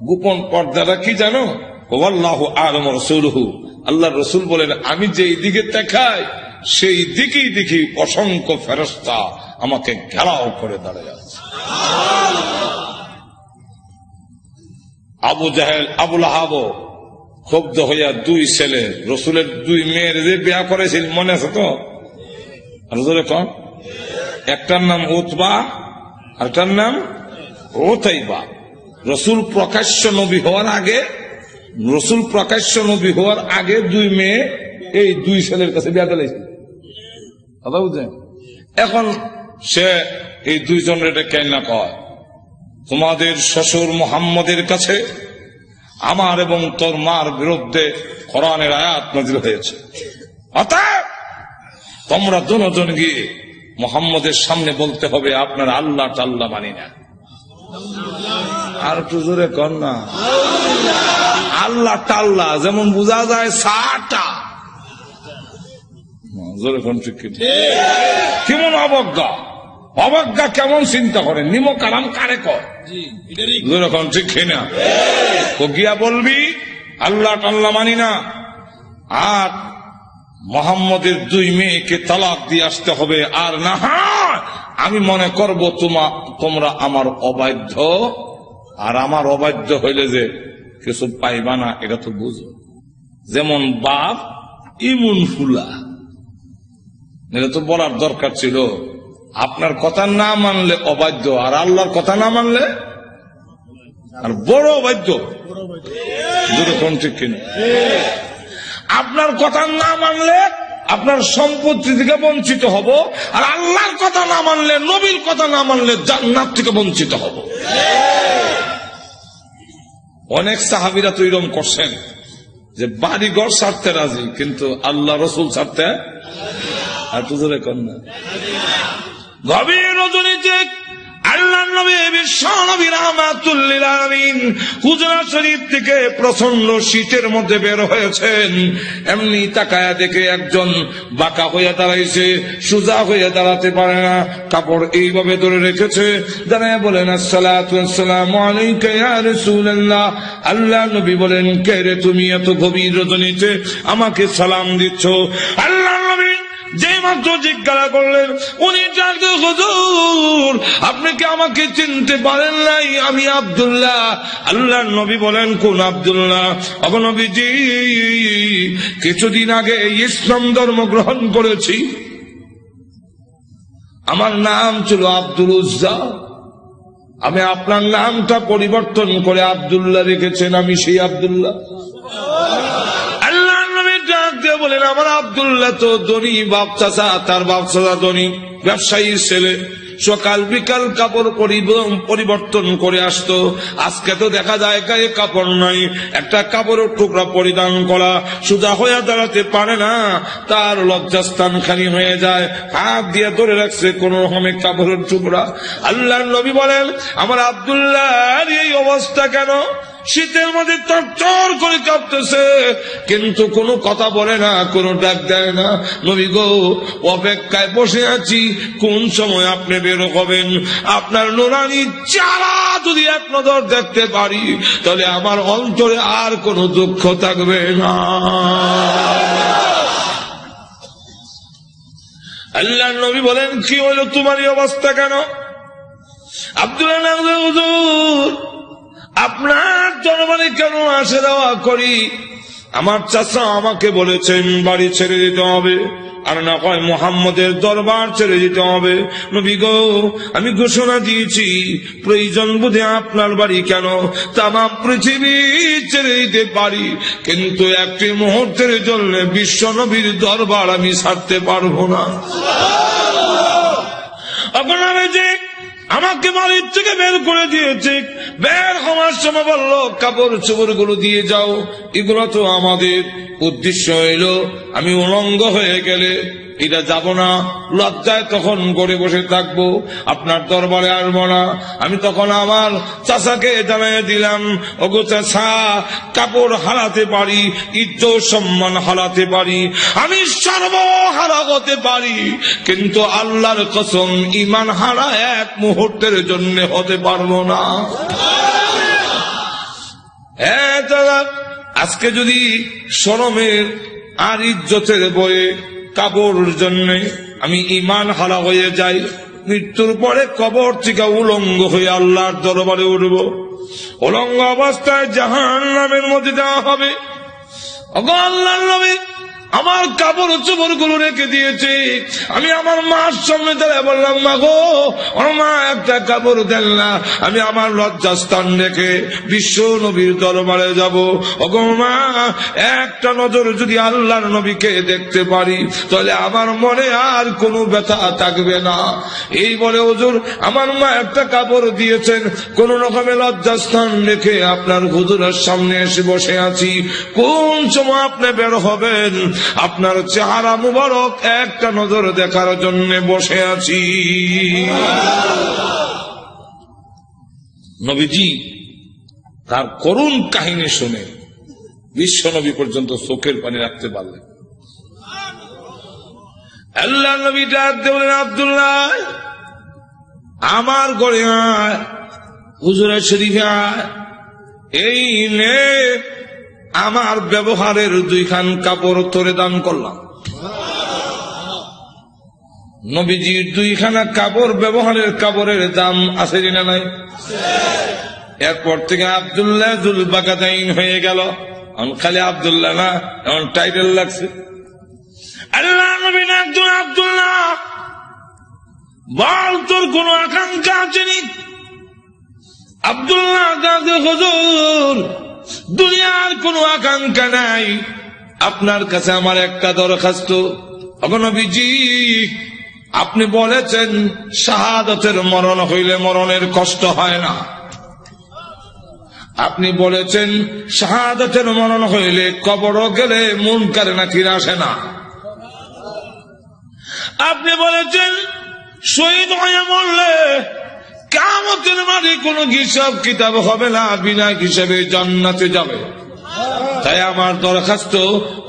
গোপন পর্দাটা কি জানো? ওয়াল্লাহু আ'লামু রাসূলুহু। আল্লাহর রাসূল বলেন, আমি যেই দিকে তাকাই সেই দিকেই দেখি অসংখ্য ফেরেশতা আমাকে ঘেরাও করে দাঁড়িয়ে আছে। আবু জাহেল, আবু লাহাব ক্ষুব্ধ হইয়া দুই ছেলে, রসুলের দুই মেয়ের যে বিয়া করেছিল, মনে আছে তো? কন, একটার নাম উতবা, আরেকটার নাম উতাইবা। রসুল প্রকাশ্য নবী হওয়ার আগে দুই মেয়ে এই দুই ছেলের কাছে বিয়া দিয়েছিল, কথা বুঝলেন? এখন সে এই দুইজনের কেন না কয়, তোমাদের শ্বশুর মুহাম্মদের কাছে আমার এবং তোর মার বিরুদ্ধে কোরআনের আয়াত নাযিল হয়েছে, অতএব তোমরা দুজন গিয়ে মুহাম্মদের সামনে বলতে হবে আপনার আল্লাহ টাল্লাহ মানি না। আর একটু জোরে কর না, আল্লাহ টাল্লাহ যেমন বোঝা যায় সাটা, জোরে কোন ঠিক কেমন অবজ্ঞা, অবজ্ঞা কেমন চিন্তা করেন, নিম কালাম কারে কর ঠিক না? গিয়া বলবি আল্লাহ টাল্লা মানি না, আর মোহাম্মদের 2 মেয়েকে তালাক দিয়ে আসতে হবে, আর না আমি মনে করব তোমরা আমার অবাধ্য, আর আমার অবাধ্য হইলে যে কিছু পাইবা না, এটা তো বুঝো। যেমন বাপ ইমুন ফুলা, এটা তো বলার দরকার ছিল। আপনার কথা না মানলে অবাধ্য, আর আল্লাহর কথা না মানলে আর বড় অবাধ্য। যেরকম ঠিক কিনা? আপনার কথা না মানলে আপনার সম্পত্তি থেকে বঞ্চিত হব, আর আল্লাহর কথা না মানলে, নবীর কথা না মানলে জান্নাত থেকে বঞ্চিত হব। অনেক সাহাবীরা তো এরকম করছেন যে বাড়ি ঘর ছাড়তে রাজি, কিন্তু আল্লাহ রসুল ছাড়তে আর তুজরে কর না। গভীর রজনীতে আল্লাহর নবী বিশ্ব নবী রাহমাতুল লিল আলামিন হুজরা শরীফ থেকে প্রচন্ড শীতের মধ্যে বের হয়েছেন। এমনি তাকায়া দেখে একজন বাঁকা হয়ে দাঁড়াইছে, সোজা হয়ে দাঁড়াতে পারে না, কাপড় এইভাবে ধরে রেখেছে। দাঁড়ায় বলেন আসসালাতু ওয়াসসালামু আলাইকা ইয়া রাসূলুল্লাহ। আল্লাহ নবী বলেন, কে রে তুমি এত গভীর রজনীতে আমাকে সালাম দিচ্ছ? আল্লাহ নবী যে মাত্র জিজ্ঞাসা করলেন, উনি ডাকতে, হুজুর আপনি কি আমাকে চিনতে পারেন নাই? আমি আব্দুল্লাহ। আল্লাহর নবী বলেন, কোন আব্দুল্লাহ? নবীজি, কিছুদিন আগে ইসলাম ধর্ম গ্রহণ করেছি, আমার নাম ছিল আব্দুল উজ্জা, আমি আপনার নামটা পরিবর্তন করে আব্দুল্লাহ রেখেছেন, আমি সেই আব্দুল্লাহ। বলেন, আমার আব্দুল্লাহ তো ধনী বাপ চাচা, তার বাপ চাচা ধনী ব্যবসায়ীর ছেলে, সকাল বিকাল কাপড় পরিবর্তন করে আসতো। আজকে তো দেখা যায় গায়ে কাপড় নাই, একটা কাপড়ের টুকরা পরিধান করা, সোজা হয়ে দাঁড়াতে পারে না, তার লজ্জাস্থান খালি হয়ে যায়, হাত দিয়ে ধরে রাখছে কোন রকমের কাপড়ের টুকরা। আল্লাহর নবী বলেন, আমার আব্দুল্লাহর এই অবস্থা কেন? শীতের মধ্যে চর করে কাঁপতেছে, কিন্তু কোনো কথা বলে না, কোনো ডাক দেয় না। নবী গো, অপেক্ষায় বসে আছি, কোন সময় আপনি বের হবেন। আপনার নুরানি চারা যদি এক নজর দেখতে পারি, তাহলে আমার অন্তরে আর কোনো দুঃখ থাকবে না। আল্লাহ নবী বলেন, কি হইল তোমার এই অবস্থা কেন? আব্দুল্লাহ, হুজুর আপনার দরবারে কেন আসা যাওয়া করি? আমার চাচা আমাকে বলেছেন বাড়ি ছেড়ে দিতে হবে, আর না হয় মুহাম্মদের দরবার ছেড়ে দিতে হবে। নবী গো, আমি ঘোষণা দিয়েছি, প্রয়োজন বোধে আপনার বাড়ি কেন তামাম পৃথিবী ছেড়ে দিতে পারি, কিন্তু একটি মুহূর্তের জন্য বিশ্ব নবীর দরবার আমি ছাড়তে পারবো না। আপনারা যে আমাকে বাড়ির থেকে বের করে দিয়েছে, বের হওয়ার সময় বললো কাপড় চোপড় গুলো দিয়ে যাও, এগুলো তো আমাদের উদ্দেশ্য হইল আমি উলঙ্গ হয়ে গেলে এটা যাব না, লজ্জায় তখন গড়ে বসে থাকবো, আপনার দরবারে আসবো না। আমি তখন আমার চাচাকে জানিয়ে দিলাম, ওগো চাচা, কাপড় হারাতে পারি, ইজ্জত সম্মান হারাতে পারি, আমি সর্বহারা হতে পারি, কিন্তু আল্লাহর কসম ঈমান হারা এক মুহূর্তের জন্য হতে পারবো না। হ্যাঁ দাদা, আজকে যদি শরমের আর ইজ্জতের বয়ে কাপড়ের জন্য আমি ঈমান হারা হয়ে যাই, মৃত্যুর পরে কবর থেকে উলঙ্গ হয়ে আল্লাহর দরবারে উঠব, উলঙ্গ অবস্থায় জাহান্নামের মধ্যে দেওয়া হবে। আল্লাহর নবী আমার কাপড় চোপড় গুলো রেখে দিয়েছে, আমি আমার মার সামনে দাঁড়িয়ে বললাম, মা গো, ওর মা একটা কাপড় দেন না, আমি আমার লজ্জাস্থান রেখে বিশ্ব নবীর দরবারে যাব। ওগো মা, একটা নজর যদি আল্লাহর নবীকে দেখতে পারি, তাহলে আমার মনে আর কোনো ব্যথা থাকবে না। এই বলে হুজুর আমার মা একটা কাপড় দিয়েছেন, কোন রকমে লজ্জাস্থান রেখে আপনার হুজুরের সামনে এসে বসে আছি। কোন সময় আপনি বের হবেন, আপনার চেহারা মুবারক একটা নজর দেখার জন্য বসে আছি। নবীজি তার করুণ কাহিনী শুনে বিশ্ব নবী পর্যন্ত চোখের পানি রাখতে পারলেন। আল্লাহ নবী ডাক দিয়ে বলেন, আব্দুল্লাহ আমার ঘরে আয়, হুজুরের শরীফে আয়, এই নে আমার ব্যবহারের 2 খান কাপড় তোরে দান করলাম। নবীজির 2 খানা কাপড়, ব্যবহারের কাপড়ের দাম আছে না নাই? এরপর থেকে আব্দুল্লাহ জুল বাকাদাইন হয়ে গেল। খালি আব্দুল্লাহ না, এমন টাইটেল লাগছে। আল্লাহ নবী একজন, আব্দুল্লাহ বল তোর কোন আকাঙ্ক্ষা আছে নি? আব্দুল্লাহ হুজুর দুনিয়ার কোন আকাঙ্ক্ষা নাই, আপনার কাছে আমার একটা দরখাস্ত। নবীজি আপনি বলেছেন শাহাদাতের মরণ হইলে মরণের কষ্ট হয় না। আপনি বলেছেন শাহাদাতের মরণ হইলে কবর গেলে মুনকার নাকির আসে না। আপনি বলেছেন শহীদ হয়ে মরলে কিয়ামতের মাঠে কোনো হিসাব কিতাব হবে না, বিনা হিসাবে জান্নাতে যাবে। তাই আমার দরখাস্ত,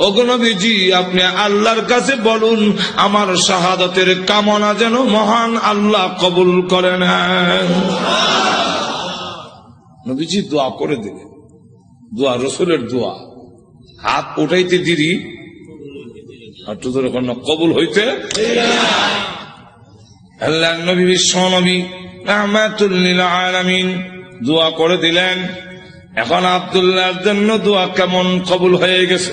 ওগো নবীজি আপনি আল্লাহর কাছে বলুন আমার শাহাদাতের কামনা যেন মহান আল্লাহ কবুল করে নেন। নবীজি দোয়া করে দিলেন, দোয়া রসুলের দোয়া, হাত উঠাইতে দিদি একটু ধরে কবুল হইতে। আল্লাহ নবী বিশ্ব নবী রাহমাতুল লিল আলামিন দোয়া করে দিলেন। এখন আব্দুল্লাহর জন্য দোয়া কেমন কবুল হয়ে গেছে।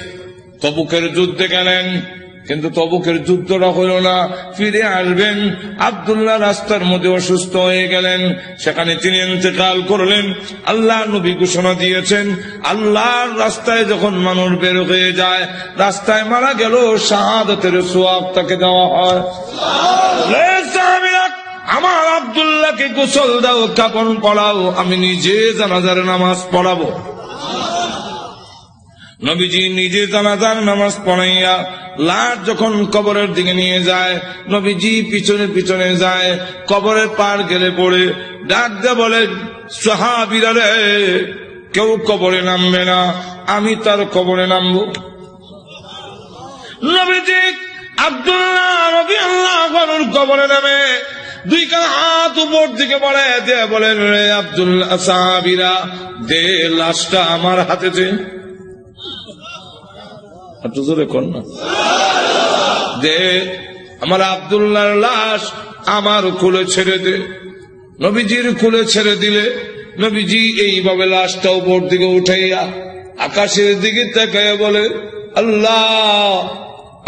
তবুকের যুদ্ধে গেলেন, কিন্তু তবুকের যুদ্ধটা হইল না, ফিরে আসবেন। আব্দুল্লাহ রাস্তার মধ্যে অসুস্থ হয়ে গেলেন, সেখানে তিনি ইন্তেকাল করলেন। আল্লাহ নবী ঘোষণা দিয়েছেন আল্লাহর রাস্তায় যখন মানুষ বের হয়ে যায়, রাস্তায় মারা গেল শাহাদাতের সওয়াব তাকে দেওয়া হয়। আমার আব্দুল্লাহকে গোসল দাও, কাফন পড়াও, আমি নিজে জানাজার নামাজ পড়াবো। নবীজি নিজে জানাজার নামাজ পড়াইয়া লাশ যখন কবরের দিকে নিয়ে যায়, নবীজি পিছনে পিছনে যায়, কবরের পার গেলে পড়ে ডাক দিয়ে বলেন, সাহাবীরা রে, কেউ কবরে নামবে না, আমি তার কবরে নামবো। নবীজি আব্দুল্লাহ রাদিয়াল্লাহু আনহুর কবরে নামে 2 কান হাত উপর দিকে বাড়ায় দিয়ে বলেন, রে আব্দুল্লাহ, সাহাবীরা দে লাশটা আমার হাতে দে। একটু জোরে কর না, দে আমার আব্দুল্লাহর লাশ আমার কোলে ছেড়ে দে। নবীজির কোলে ছেড়ে দিলে নবীজি এইভাবে লাশটা উপর দিকে উঠাইয়া আকাশের দিকে তাকাইয়া বলে, আল্লাহ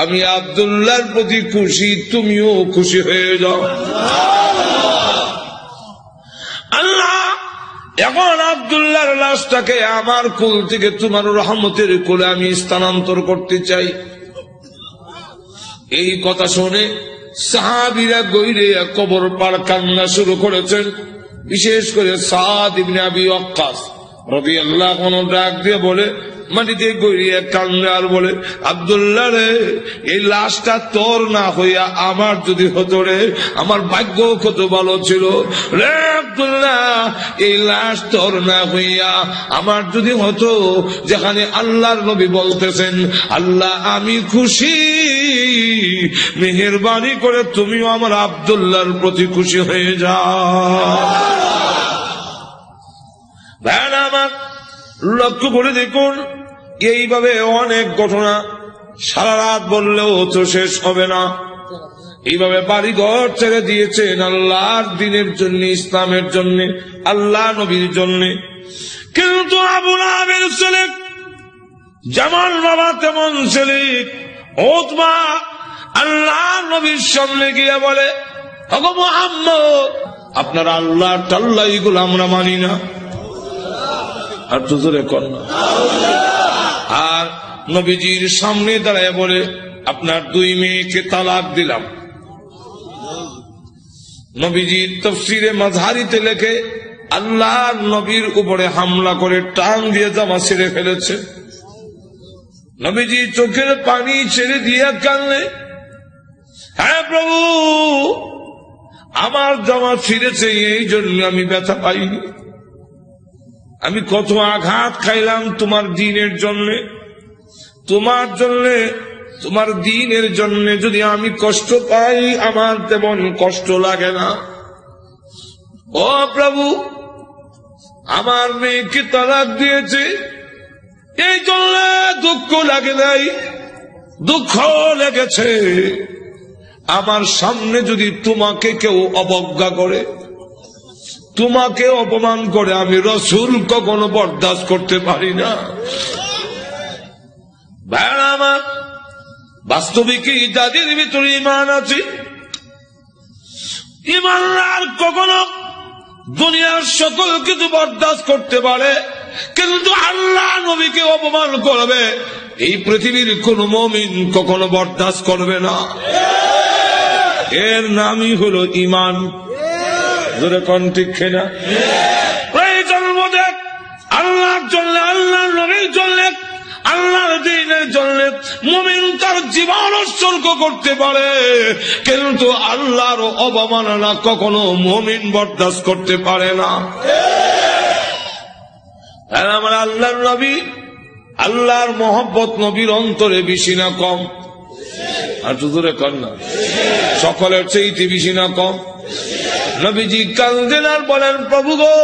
আমি আব্দুল্লাহর প্রতি খুশি, তুমিও খুশি হয়ে যাও। আল্লাহ এখন আব্দুল্লাহর লাশটাকে আমার কুল থেকে তোমার রহমতের কোলে আমি স্থানান্তর করতে চাই। এই কথা শুনে সাহাবীরা গইরে কবর পার কান্না শুরু করেছেন। বিশেষ করে সাদ ইবনে আবি ওয়াক্কাস রাদিয়াল্লাহু আনহু ডাক দিয়ে বলে, মাটিতে গড়িয়ে কান্দে আর বলে, আব্দুল্লাহ রে, এই লাশটা তোর না হইয়া আমার যদি হতো রে, আমার ভাগ্য কত ভালো ছিল রে আব্দুল্লাহ, এই লাশ তোর না হইয়া আমার যদি হতো, যেখানে আল্লাহর নবী বলতেছেন আল্লাহ আমি খুশি, মেহেরবানি করে তুমিও আমার আব্দুল্লাহর প্রতি খুশি হয়ে যাও। ভাই আমার লক্ষ্য করে দেখুন, এইভাবে অনেক ঘটনা সারা রাত বললেও তো শেষ হবে না। এইভাবে বাড়ি ঘর ছেড়ে দিয়েছেন আল্লাহর দ্বীনের জন্য, ইসলামের জন্য, আল্লাহ নবীর জন্য। কিন্তু আবু লাহাবের ছেলে যেমন বাবা তেমন ছেলে উতবা আল্লাহ নবীর সামনে গিয়ে বলে, ওগো মুহাম্মদ, আপনারা আল্লাহ টাল্লাহ এগুলো আমরা মানি না। আর তো জোরে কর না। আর নবীজির সামনে দাঁড়ায় বলে, আপনার 2 মেয়েকে তালাক দিলাম। নবীজির তাফসীরে মাযহারিতে লেখে, আল্লাহর নবীর উপরে হামলা করে টান দিয়ে জামা ছেড়ে ফেলেছে। নবীজি চোখের পানি ছেড়ে দিয়ে কাঁদলে, হ্যাঁ প্রভু, আমার জামা ছিঁড়েছে, এই জন্য আমি ব্যথা পাইনি। আমি কত আঘাত খাইলাম তোমার দ্বীনের জন্য, তোমার জন্য তোমার দ্বীনের জন্য যদি আমি কষ্ট পাই, আমার তেমন কষ্ট লাগে না। ও প্রভু, আমার মেয়েকে তালাক দিয়েছে, এই জন্য দুঃখ লাগে নাই, দুঃখ লেগেছে। আমার সামনে যদি তোমাকে কেউ অবজ্ঞা করে, তোমাকে অপমান করে, আমি রসুল কখনো বরদাস্ত করতে পারি না। ভাইরা আমার, বাস্তবিকই যাদের ভিতরে ঈমান আছে, ঈমানদার কখনো দুনিয়ার সকল কিছু বরদাস্ত করতে পারে, কিন্তু আল্লাহ নবীকে অপমান করবে, এই পৃথিবীর কোন মুমিন কখনো বরদাস্ত করবে না। এর নামই হলো ঈমান। জোরে কোন ঠিক কিনা? প্রয়োজন বোধে আল্লাহর জন্য, আল্লাহর নবীর জন্য, আল্লাহর দ্বীনের জন্য মুমিন তার জীবন উৎসর্গ করতে পারে, কিন্তু আল্লাহর অবমাননা কখনো মুমিন বরদাস্ত করতে পারে না। আমার আল্লাহর নবী, আল্লাহর মহব্বত নবীর অন্তরে বেশি না কম? আর দূরে কর না, সকলের চেয়ে বেশি না কম? নবীজি কাঁদেন আর বলেন, প্রভু গো,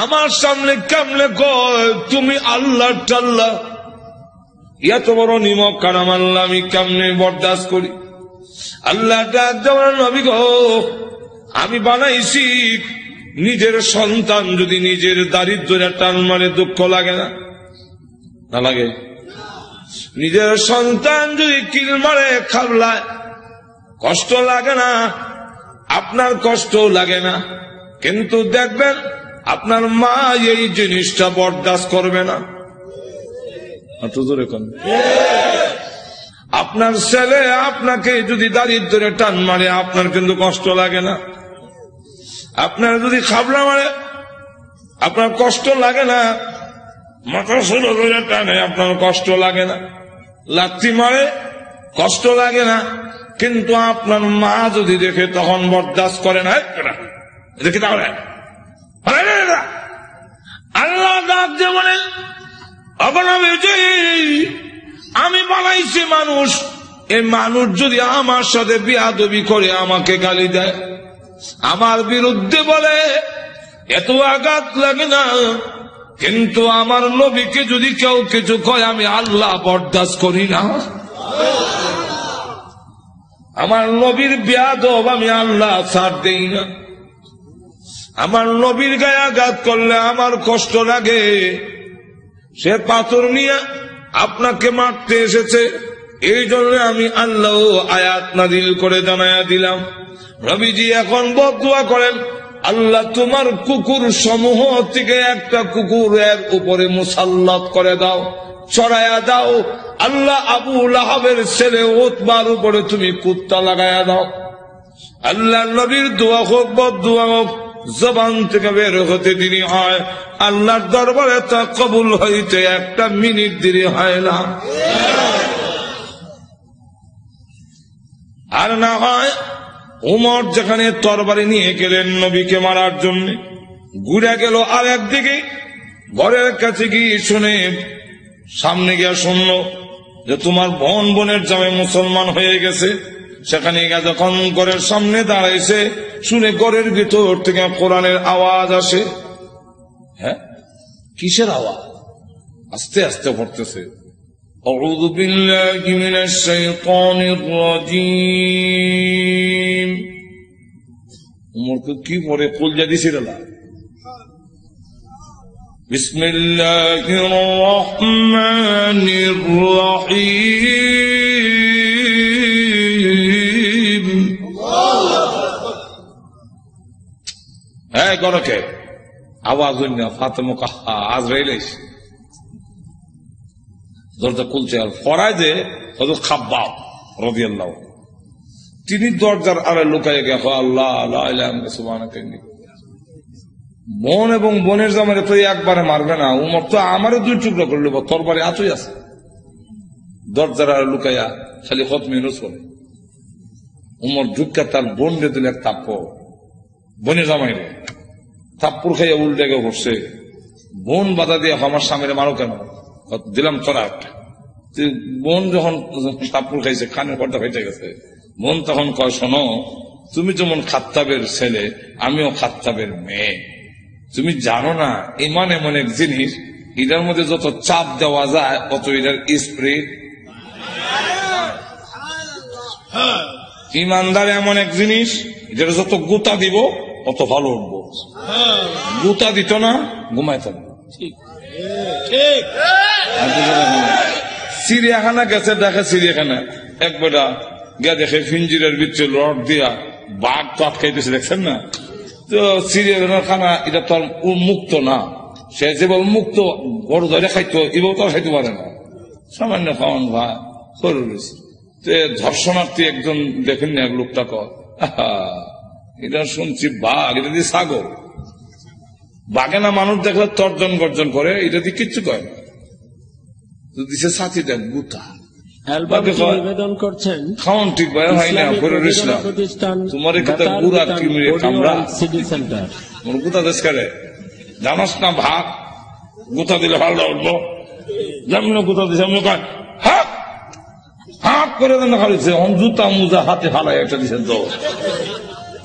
আমার সামনে কেমনে কয় তুমি আল্লাহর টাল্লা, এত বড় নিমক কারাম আল্লাহ আমি কেমনে বরদাস্ত করি? আল্লাহ ডাক দেওয়ার, নবী গো, আমি বানাইছি নিজের সন্তান যদি নিজের দারিদ্র্যের টান মারে দুঃখ লাগে না? না লাগে? নিজের সন্তান যদি কিল মারে খাবলায় কষ্ট লাগে না? আপনার কষ্ট লাগে না, কিন্তু দেখবেন আপনার মা এই জিনিসটা বরদাস্ত করবে না। আপনার ছেলে আপনাকে যদি দারিদ্র্যের টান মারে, আপনার কিন্তু কষ্ট লাগে না? আপনার যদি খাবলা মারে, আপনার কষ্ট লাগে না? মাথা শুরু করে টানে, আপনার কষ্ট লাগে না? লাথি মারে, কষ্ট লাগে না? কিন্তু আপনার মা যদি দেখে তখন বরদাস্ত করে না। দেখি তাহলে আল্লাহ ডাক দিয়ে বলেন, আমি বানাইছি মানুষ, এই মানুষ যদি আমার সাথে বেয়াদবি করে, আমাকে গালি দেয়, আমার বিরুদ্ধে বলে, এত আঘাত লাগে না, কিন্তু আমার নবীকে যদি কেউ কিছু কয়, আমি আল্লাহ বরদাস্ত করি না। আমার নবীর বেয়াদব আমি আল্লাহ ছাড় দেই না। আমার নবীর গায়ে আঘাত করলে আমার কষ্ট লাগে। সে পাথর নিয়ে আপনাকে মারতে এসেছে, এই জন্য আমি আল্লাহ আয়াত নাযিল করে জানায়া দিলাম। নবীজি এখন বদদুয়া করেন, আল্লাহ তোমার কুকুর সমূহ থেকে একটা কুকুরের উপরে মুসাল্লাত করে দাও, চড়াইয়া দাও। আল্লাহ আবু লাহাবের ছেলে উতবার উপরে তুমি কুত্তা লাগাইয়া দাও। আল্লাহ নবীর দোয়া হোক বদদুয়া হোক, জবান থেকে বের হতে দেরি হয়, আল্লাহর দরবারে তা কবুল হইতে একটা মিনিট দেরি হয় না। আর না হয় উমর যেখানে তরবারি নিয়ে গেলেন নবীকে মারার জন্য, ঘুরে গেল আর একদিকে, ঘরের কাছে গিয়ে শুনে, সামনে গিয়া শুনল যে তোমার বোনের জামাই মুসলমান হয়ে গেছে। সেখানে গিয়ে যখন ঘরের সামনে দাঁড়াইছে, শুনে ঘরের ভিতর থেকে কোরআনের আওয়াজ আসে। হ্যাঁ, কিসের আওয়াজ? আস্তে আস্তে পড়তেছে, আউযু বিল্লাহি মিনাশ শাইতানির রাজীম। উমরকে কি পড়ে কলজা দিছিল না। বিসমিল্লাহির রহমানির রহিম। হ্যাঁ, গরকে আওয়াজ না ফাতেমা কাহা আজরাইল এসে দরজা খুলছে। আর ফরায় যে হযরত খাব্বাব রাদিয়াল্লাহু, তিনি দরজার আড়ে লুকাইয়া গিয়া আল্লাহ লা ইলাহা ইল্লা সুবহানাকা ইন্নী। বোন এবং বোনের জামাইরে তো একবারে মারবে না। উমর তো আমারও দুই টুকরা করল, তরবারি আতই আছে। দরজার আড়ে লুকাইয়া খালি খতমে ইউনূস পড়ে। উমর ঢুকা তার বোন রে দিল এক থাপ্পড়, বোনের জামাইরে থাপ্পড় খাইয়া উল্টে গিয়ে বসছে। বোন বাধা দিয়ে আমার স্বামীরে মারো কেন? দিলাম তোরা একটা বোন যখন তাপুর খাইছে, কানের পর্দা ফেটে গেছে, বোন তখন কয়, শোনো, তুমি যেমন খাত্তাবের ছেলে, আমিও খাত্তাবের মেয়ে। তুমি জানো না ইমান এমন এক জিনিস, এটার মধ্যে যত চাপ দেওয়া যায় অত এটার স্প্রে। ইমানদার এমন এক জিনিস, যেটা যত গুতা দিব অত ভালো উঠবো। গুতা দিত না, ঘুমায় থাকবো। চিড়িয়াখানা গেছে, দেখে চিড়িয়াখানা এক বেটা গিয়া দেখে ফিঞ্জিরের ভিতরে রড দিয়া বাঘ তো আটকাইতেছে, দেখছেন না? তো চিড়িয়াখানার খানা এটা তো মুক্ত না, সে যেভাবে মুক্ত বড় ধরে খাইতো এভাবে তো খাইতে পারে না, সামান্য খাওয়ান ভাই করে রয়েছে। ধর্ষণার্থী একজন দেখেন না, এক লোকটা কয়, এটা শুনছি বাঘ, এটা দিয়ে ছাগল। বাঘে না মানুষ দেখলে তর্জন গর্জন করে, এটা দিয়ে কিচ্ছু করে না, দিছে সাথী দেখ গুতা। নিবেদন করছেন খাওয়ান ঠিক ভাই হয় না, করে রইলাম তোমার গুড়া কি মেরে কামড়া সিটি সেন্টার গুতা দেশ করে জানাস না, ভাগ গুতা দিলে ভালো উঠবো, যেমন গুতা দিছে এমন কয় হাত হাত করে দেন খালিছে, জুতা মুজা হাতে ফালাই একটা দিচ্ছেন তো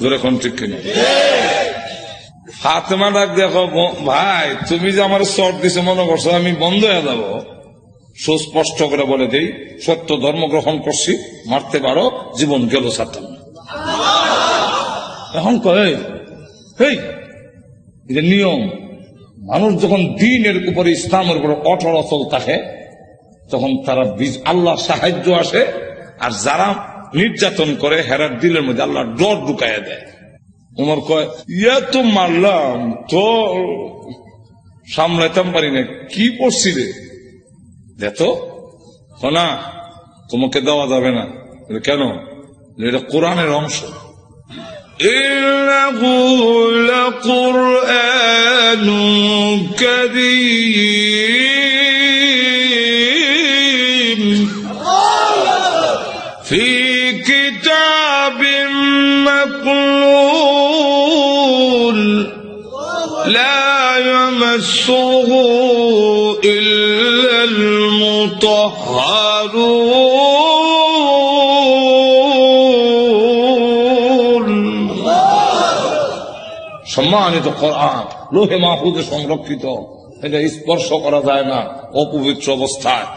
ধরে কোন ঠিক কিনা হাতে মা ডাক দেখো ভাই, তুমি যে আমার শর্ট দিছে মনে করছো আমি বন্ধ হয়ে যাবো? সুস্পষ্ট করে বলে দেই, সত্য ধর্ম গ্রহণ করছি, মারতে পারো, জীবন গেল ছাড়তাম না। এখন কয় এটা নিয়ম। মানুষ যখন দিনের উপরে, ইসলামের উপরে অটল অচল থাকে, তখন তারা আল্লাহ সাহায্য আসে, আর যারা নির্যাতন করে হেরার দিলের মধ্যে আল্লাহ ডর ঢুকাইয়া দেয়। উমর কয়, ইয়া তো মারলাম তো সামলাইতাম পারি না, কি করছি রে, দেখো না তোমাকে দেওয়া যাবে না। কেন? এটা কোরআনের অংশ। ইন্নাহু লাকুরআনুন কারীম ফি কিতাবিম মাকনুন লা ইয়ামাসসুহু ইল্লা المطهرون। সম্মানিত কোরআন লোহে মাহফুজে সংরক্ষিত, এটা স্পর্শ করা যায় না অপবিত্র অবস্থায়।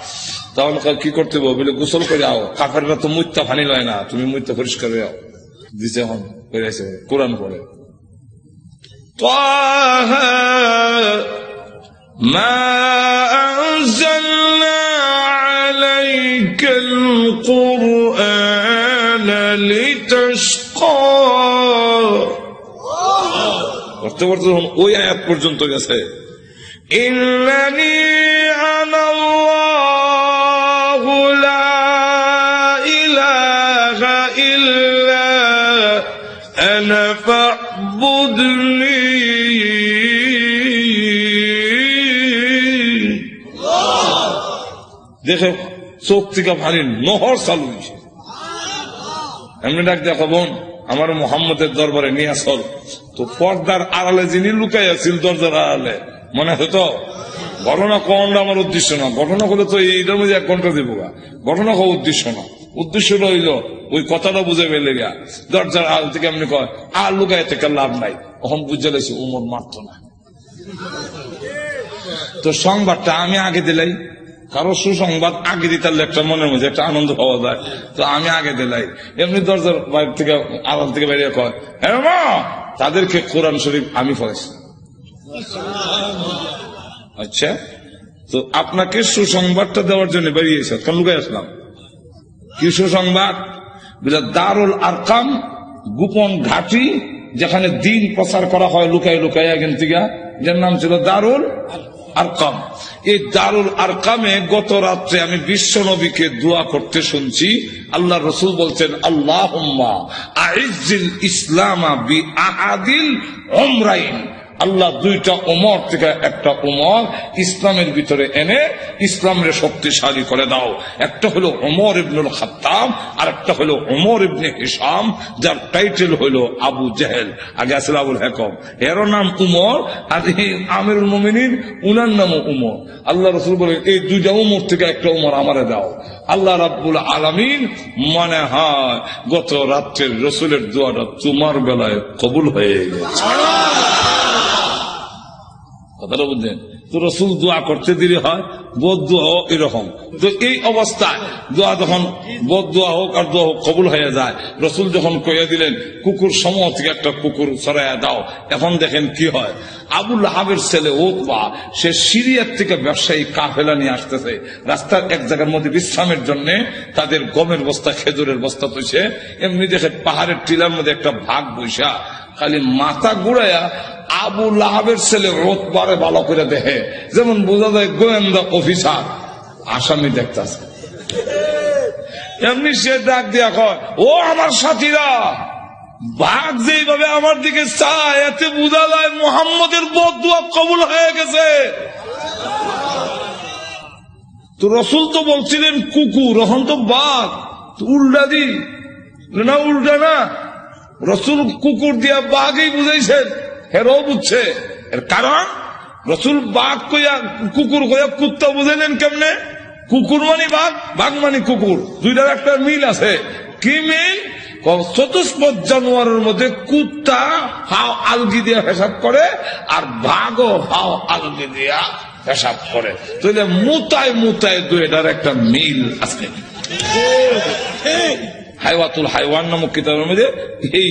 তাহলে কি করতে হবে? বলে গোসল করে আও, কাফেররা তো মুত্তা ফানি লয় না, তুমি মুত্তা পরিষ্কার হয়ে আও দিছে। এখন করেছে কোরআন পড়ে, মা আনজালনা আলাইকাল কুরআনা লিতাশকা। করতে করতে ওই আয়াত পর্যন্ত গেছে, ইন্নানি আনাল্লাহু লা ইলাহা ইল্লা আনা ফা'বুদনি। দেখে চোখ থেকে ভারী নহর চালু হয়েছে। এমনি ডাক দেখো, বোন আমার মোহাম্মদের দরবারে নিয়ে আসল। তো পর্দার আড়ালে যিনি লুকাই আছিল, দরজার আড়ালে, মনে হতো ঘটনা কোনটা আমার উদ্দেশ্য না। ঘটনা হলে তো এইটার মধ্যে 1 ঘন্টা দেবো, ঘটনা হওয়া উদ্দেশ্য না। উদ্দেশ্যটা হইল ওই কথাটা বুঝে পেলে গা, দরজার আড়াল থেকে এমনি কয় আর লুকাই থেকে লাভ নাই। তখন বুঝে লেছি উমর মারত না। তো সংবাদটা আমি আগে দিলাই, কারো সুসংবাদ আগে দিতার একটা মনের মধ্যে একটা আনন্দ পাওয়া যায়, তো আমি আগে দিলাই। এমনি দরজার বাইরে থেকে আড়াল থেকে বেরিয়ে কয়, হ্যাঁ মা, তাদেরকে কোরআন শরীফ আমি পড়েছি। আচ্ছা, তো আপনাকে সুসংবাদটা দেওয়ার জন্য বেরিয়েছে, কেন লুকাই আসলাম? কি সুসংবাদ? দারুল আরকাম গোপন ঘাঁটি, যেখানে দিন প্রচার করা হয় লুকাই লুকাই এখান থেকে, যার নাম ছিল দারুল আরকাম। এই দারুল আরকামে গত রাত্রে আমি বিশ্ব নবীকে দোয়া করতে শুনছি। আল্লাহ রসুল বলছেন, আল্লাহুম্মা আইজ্জিল ইসলামা বি আহাদিল উমরাইন আল্লাহ দুইটা ওমর থেকে একটা ওমর ইসলামের ভিতরে এনে ইসলামের শক্তিশালী করে দাও। একটা হলো ওমর ইবনুল খাত্তাব, আর একটা হলো ওমর ইবনে হিশাম, যার টাইটেল হলো আবু জেহেল। আগে আসলে আবুল হেকম, এরও নাম উমর, আর আমিরুল মুমিনিন উনার নামও উমর। আল্লাহ রসুল বলেন এই দুইটা উমর থেকে একটা উমর আমারে দাও। আল্লাহ রাব্বুল আলামিন মনে হয় গত রাত্রের রসুলের দোয়াটা তোমার বেলায় কবুল হয়ে গেছে। কথাটা বুঝলেন তো? রসুল দোয়া করতে দেরি হয়, বোধ দোয়া হোক এরকম। তো এই অবস্থায় দোয়া যখন বোধ দোয়া হোক আর দোয়া হোক কবুল হয়ে যায়, রসুল যখন কইয়া দিলেন কুকুর সমূহ থেকে একটা কুকুর সরাইয়া দাও, এখন দেখেন কি হয়। আবুল আহাবের ছেলে উতবা, সে সিরিয়ার থেকে ব্যবসায়ী কাফেলা নিয়ে আসতেছে। রাস্তার এক জায়গার মধ্যে বিশ্রামের জন্য তাদের গমের বস্তা, খেজুরের বস্তা তৈছে। এমনি দেখে পাহাড়ের টিলার মধ্যে একটা ভাগ বৈশা, খালি মাথা ঘুরাইয়া আবু লাহাবের ছেলে উতবারে ভালো করে দেখে, যেমন বোঝা যায় গোয়েন্দা অফিসার আসামি দেখতেছে। এমনি সে ডাক দিয়া কয়, ও আমার সাথীরা, বাঘ যেইভাবে আমার দিকে চায় এতে বোঝা যায় মুহাম্মদের বদদুয়া কবুল হয়ে গেছে। তো রসুল তো বলছিলেন কুকুর, এখন তো বাঘ, উল্টা দি না, উল্টা না, রসুল কুকুর দিয়া বাঘই বুঝাইছেন। হেরও বুঝছে, এর কারণ রসুল বাঘ কইয়া কুকুর কইয়া কুত্তা বুঝাইলেন কেমনে? কুকুর মানে বাঘ, বাঘ মানে কুকুর, দুইটার একটা মিল আছে। কি মিল? চতুষ্পদ জানোয়ারের মধ্যে কুত্তা হাও আলগি দিয়া হিসাব করে, আর বাঘও হাও আলগি দিয়া হিসাব করে। তাহলে মুতায় মুতায় দুইটার একটা মিল আছে। হাইওয়াতুল হাইওয়ান নামক কিতাবের মধ্যে এই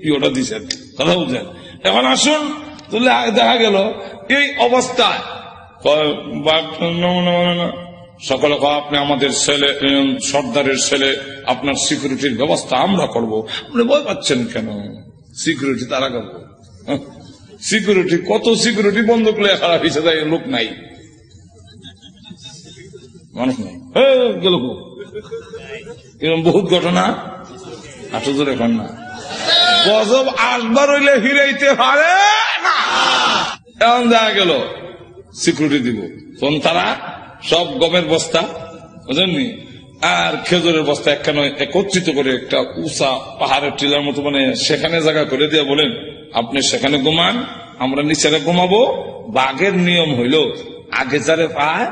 ইয়েটা দিচ্ছেন, কথা বুঝলেন? এখন আসুন, তাহলে দেখা গেল এই অবস্থায় সকলে আপনি আমাদের ছেলে, সর্দারের ছেলে, আপনার সিকিউরিটির ব্যবস্থা আমরা করবো। আপনি ভয় পাচ্ছেন কেন? সিকিউরিটি তারা করবো। সিকিউরিটি কত সিকিউরিটি বন্ধ করলে খারাপ হিসেবে দেয়, লোক নাই, মানুষ নাই, গেল এরকম বহুত ঘটনা। আসলে এখন না, গজব আসবার হইলে ফিরাইতে পারে না। এখন দেখা গেল সিকিউরিটি দিব, তখন তারা সব গমের বস্তা বুঝলেননি আর খেজুরের বস্তা একখানে একত্রিত করে একটা উঁচা পাহাড়ের টিলার মতো মানে সেখানে জায়গা করে দিয়ে বলেন আপনি সেখানে ঘুমান, আমরা নিচেরে ঘুমাবো। বাঘের নিয়ম হইল আগে যারে পায়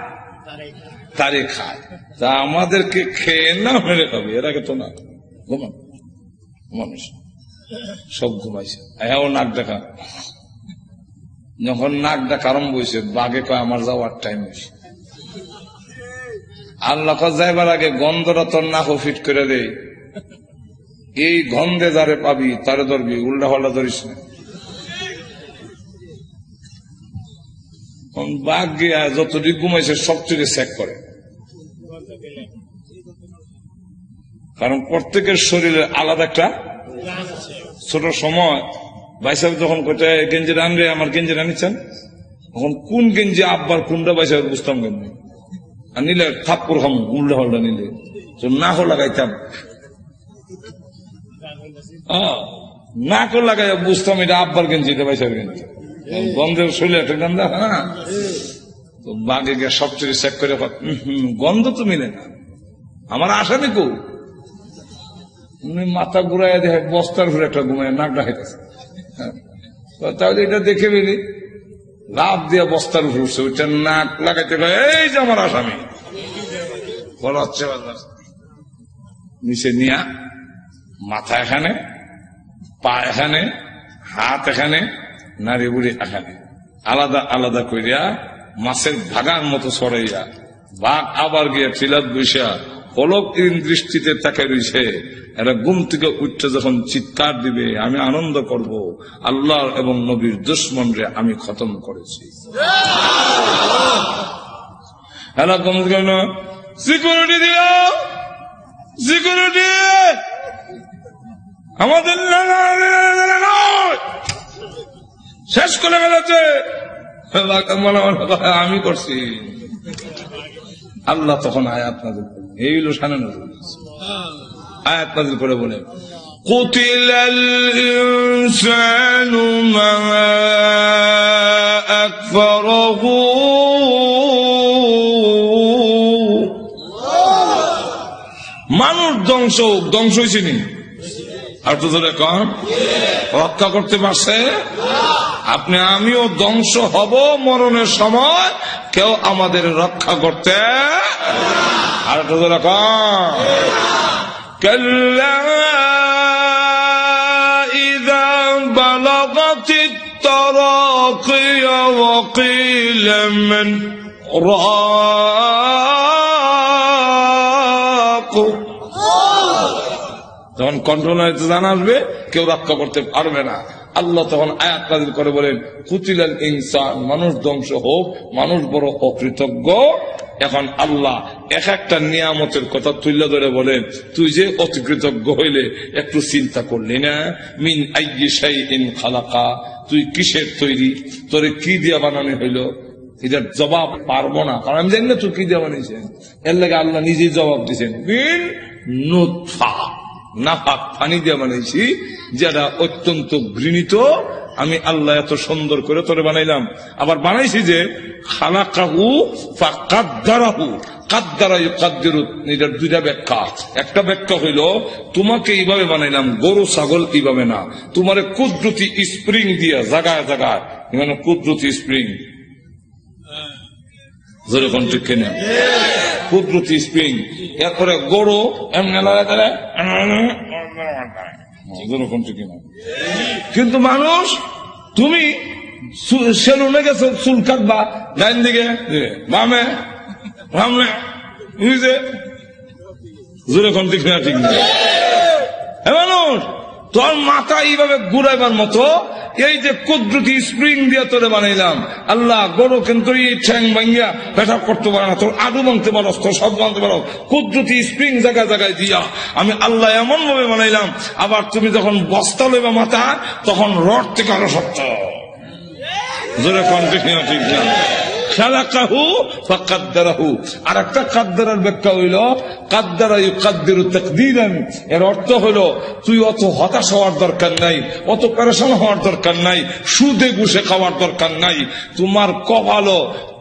তারে খায়, তা আমাদেরকে খেয়ে না মেরে খাবে, এর আগে তো না। ঘুমান মানুষ সব ঘুমাইছে, হ্যাঁ ও নাক দেখা। যখন নাক ডাকা আরম্ভ হয়েছে, বাঘে কয় আমার যাওয়ার টাইম হয়েছে। আল্লাহ যাইবার আগে গন্ধটা তোর নাক ফিট করে দেয়, এই গন্ধে যারে পাবি তারে ধরবি, উল্টা পাল্টা ধরিস না। বাঘ গিয়া যতটুকু ঘুমাইছে সবচেয়ে চেক করে, কারণ প্রত্যেকের শরীরে আলাদা একটা ছোট সময়। ভাইসাহেব যখন কোথায় গেঞ্জি রানবে, আমার গেঞ্জি রানিচ্ছেন, তখন কোন গেঞ্জি আব্বার কোনটা ভাইসাহেব বুঝতাম কেন, আর নিলে থাপ্পড় খাম উল্টা পাল্টা নিলে না হো লাগাইতাম, না কো লাগাই বুঝতাম এটা আব্বার গেঞ্জি, এটা ভাইসাহেব গেঞ্জি। গন্ধের শরীরে একটা গন্ধ, হ্যাঁ তো বাঘে গিয়ে সবচেয়ে চেক করে গন্ধ তো মিলে না, আমার আসামি কো মাথা ঘুরাইয়া দেখে বস্তার ঘুরে একটা ঘুমায় নাক ডাকাইতেছে। তাহলে এটা দেখে ফেলি, লাভ দিয়ে বস্তার উপর উঠছে, ওইটা নাক লাগাইতে এই যে আমার আসামি বলা হচ্ছে। নিচে নিয়া মাথা এখানে, পা এখানে, হাত এখানে, নারী বুড়ি এখানে, আলাদা আলাদা করিয়া মাছের ভাগার মতো সরাইয়া বাঘ আবার গিয়া চিলাত বসিয়া পলক দৃষ্টিতে তাকে রয়েছে। এরা ঘুম থেকে উঠতে যখন চিৎকার দিবে, আমি আনন্দ করব, আল্লাহ এবং নবীর দুশ্মনরে আমি খতম করেছি। এরা ঘুম থেকে সিকিউরিটি দিল, সিকিউরিটি আমাদের শেষ করে ফেলেছে, আমি করছি। আল্লাহ তখন আয়াত নাযিল করলেন, এই হলো শানে নজরুল, আয়াত নাযিল করে বলে قتل الإنسان ما أكفره মানুষ ধ্বংস হয়েছে নি আর তো ধরে কন রক্ষা করতে পারছে আপনি আমিও ধ্বংস হব মরণের সময় কেউ আমাদের রক্ষা করতে আর তো ধরে কন কাল্লা ইযা বালাগাতিত তারাকিয়া ওয়া কিলা মান রাক যখন কন্ট্রোল জান আসবে কেউ রক্ষা করতে পারবে না আল্লাহ তখন আয়াত নাযিল করে বলেন কুতিলাল ইনসান মানুষ ধ্বংস হোক মানুষ বড় অকৃতজ্ঞ এখন আল্লাহ এক একটা নিয়ামতের কথা তুলে ধরে বলেন তুই যে অকৃতজ্ঞ হইলে একটু চিন্তা করলি না মিন আইয়ি শাইইন খালাকা তুই কিসের তৈরি তোরে কি দিয়ে বানানো হইল এটার জবাব পারবো না কারণ আমি জানি না তুই কি দিয়ে বানিয়েছেন এর লাগে আল্লাহ নিজেই জবাব দিয়েছেন মিন নুতফা নাফাক পানি দিয়ে বানাইছি যেটা অত্যন্ত ঘৃণিত আমি আল্লাহ এত সুন্দর করে তোরে বানাইলাম আবার বানাইছি যে খালাকাহু ফাকাদ্দারাহু কাদ্দারা ইউকাদ্দিরু এটার দুইটা ব্যাখ্যা একটা ব্যাখ্যা হইল তোমাকে এইভাবে বানাইলাম গরু ছাগল এইভাবে না তোমারে কুদরতি স্প্রিং দিয়ে জায়গায় জায়গায় মানে কুদরতি স্প্রিং যেরকম ঠিক কিনা কুদরতি স্প্রিং এরপরে গরু এমনি লড়াই যেরকম ঠিক কিনা কিন্তু মানুষ তুমি সেলুনে গেছো চুল কাটবা ডাইন দিকে বামে বামে বুঝছে যেরকম ঠিক না ঠিক না মানুষ তোর মাথা এইভাবে ঘুরাইবার মতো এই যে কুদরতি স্প্রিং দিয়ে তোরে বানাইলাম আল্লাহ গরু কিন্তু এই ঠ্যাং ভাঙ্গিয়া পেশাব করতে পারে না তোর আডু ভাঙতে পারো তোর সব ভাঙতে পারো কুদরতি স্প্রিং জায়গায় জায়গায় দিয়া আমি আল্লাহ এমন ভাবে বানাইলাম আবার তুমি যখন বস্তা লইবা মাথা তখন রড থেকে আরো শক্ত জোরে কন্টিক না ঠিক না খালাকাহু ফাকাদ্দারাহু আর একটা কাদ্দারার ব্যাখ্যা হইল কাদ্দারা ইউকাদ্দিরু তাকদীরান এর অর্থ হলো তুই অত হতাশ হওয়ার দরকার নাই অত পেরেশান হওয়ার দরকার নাই সুদে ঘুষে খাওয়ার দরকার নাই তোমার কপালও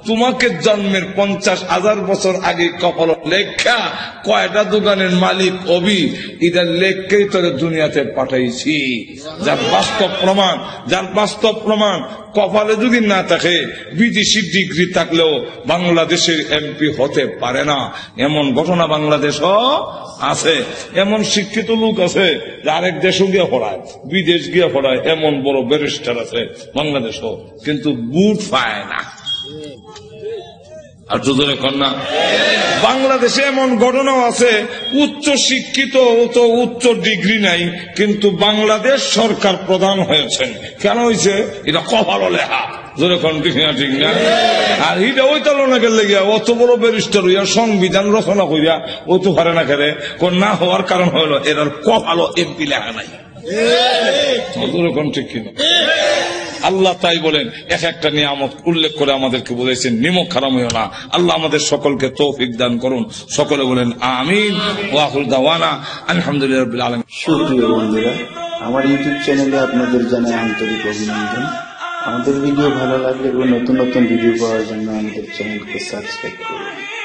তোমাকে জন্মের 50,000 বছর আগে কপাল লেখা কয়টা দোকানের মালিক অবি এটার লেখকেই তোরে দুনিয়াতে পাঠাইছি যার বাস্তব প্রমাণ কপালে যদি না থাকে বিদেশি ডিগ্রি থাকলেও বাংলাদেশের এমপি হতে পারে না এমন ঘটনা বাংলাদেশও আছে এমন শিক্ষিত লোক আছে যে আরেক দেশও গিয়ে পড়ায় বিদেশ গিয়ে পড়ায় এমন বড় ব্যারিস্টার আছে বাংলাদেশও কিন্তু বুট পায় না আর দুজনে কন্যা বাংলাদেশে এমন ঘটনাও আছে উচ্চ শিক্ষিত তো উচ্চ ডিগ্রি নাই কিন্তু বাংলাদেশ সরকার প্রধান হয়েছেন কেন হয়েছে এটা কপালও লেখা যেরকম ঠিক না ঠিক না আর এটা ওই তালনাকে লেগে অত বড় ব্যারিস্টার হইয়া সংবিধান রচনা করিয়া ও তো পারে না খেলে না হওয়ার কারণ হইল এর কপালও এমপি লেখা নাই যেরকম ঠিক কিনা আল্লাহ তাই বলেন এক একটা নিয়ামত উল্লেখ করে আমাদেরকে বলেছেন নিমক হারাম হইও না আল্লাহ আমাদের সকলকে তৌফিক দান করুন সকলে বলেন আমিন ওয়া আখিরু দাওয়ানা আলহামদুলিল্লাহি রাব্বিল আলামিন সুপ্রিয় বন্ধুরা আমার ইউটিউব চ্যানেলে আপনাদের জানাই আন্তরিক অভিনন্দন আমাদের ভিডিও ভালো লাগলে ও নতুন নতুন ভিডিও পাওয়ার জন্য আমাদের চ্যানেলকে সাবস্ক্রাইব করুন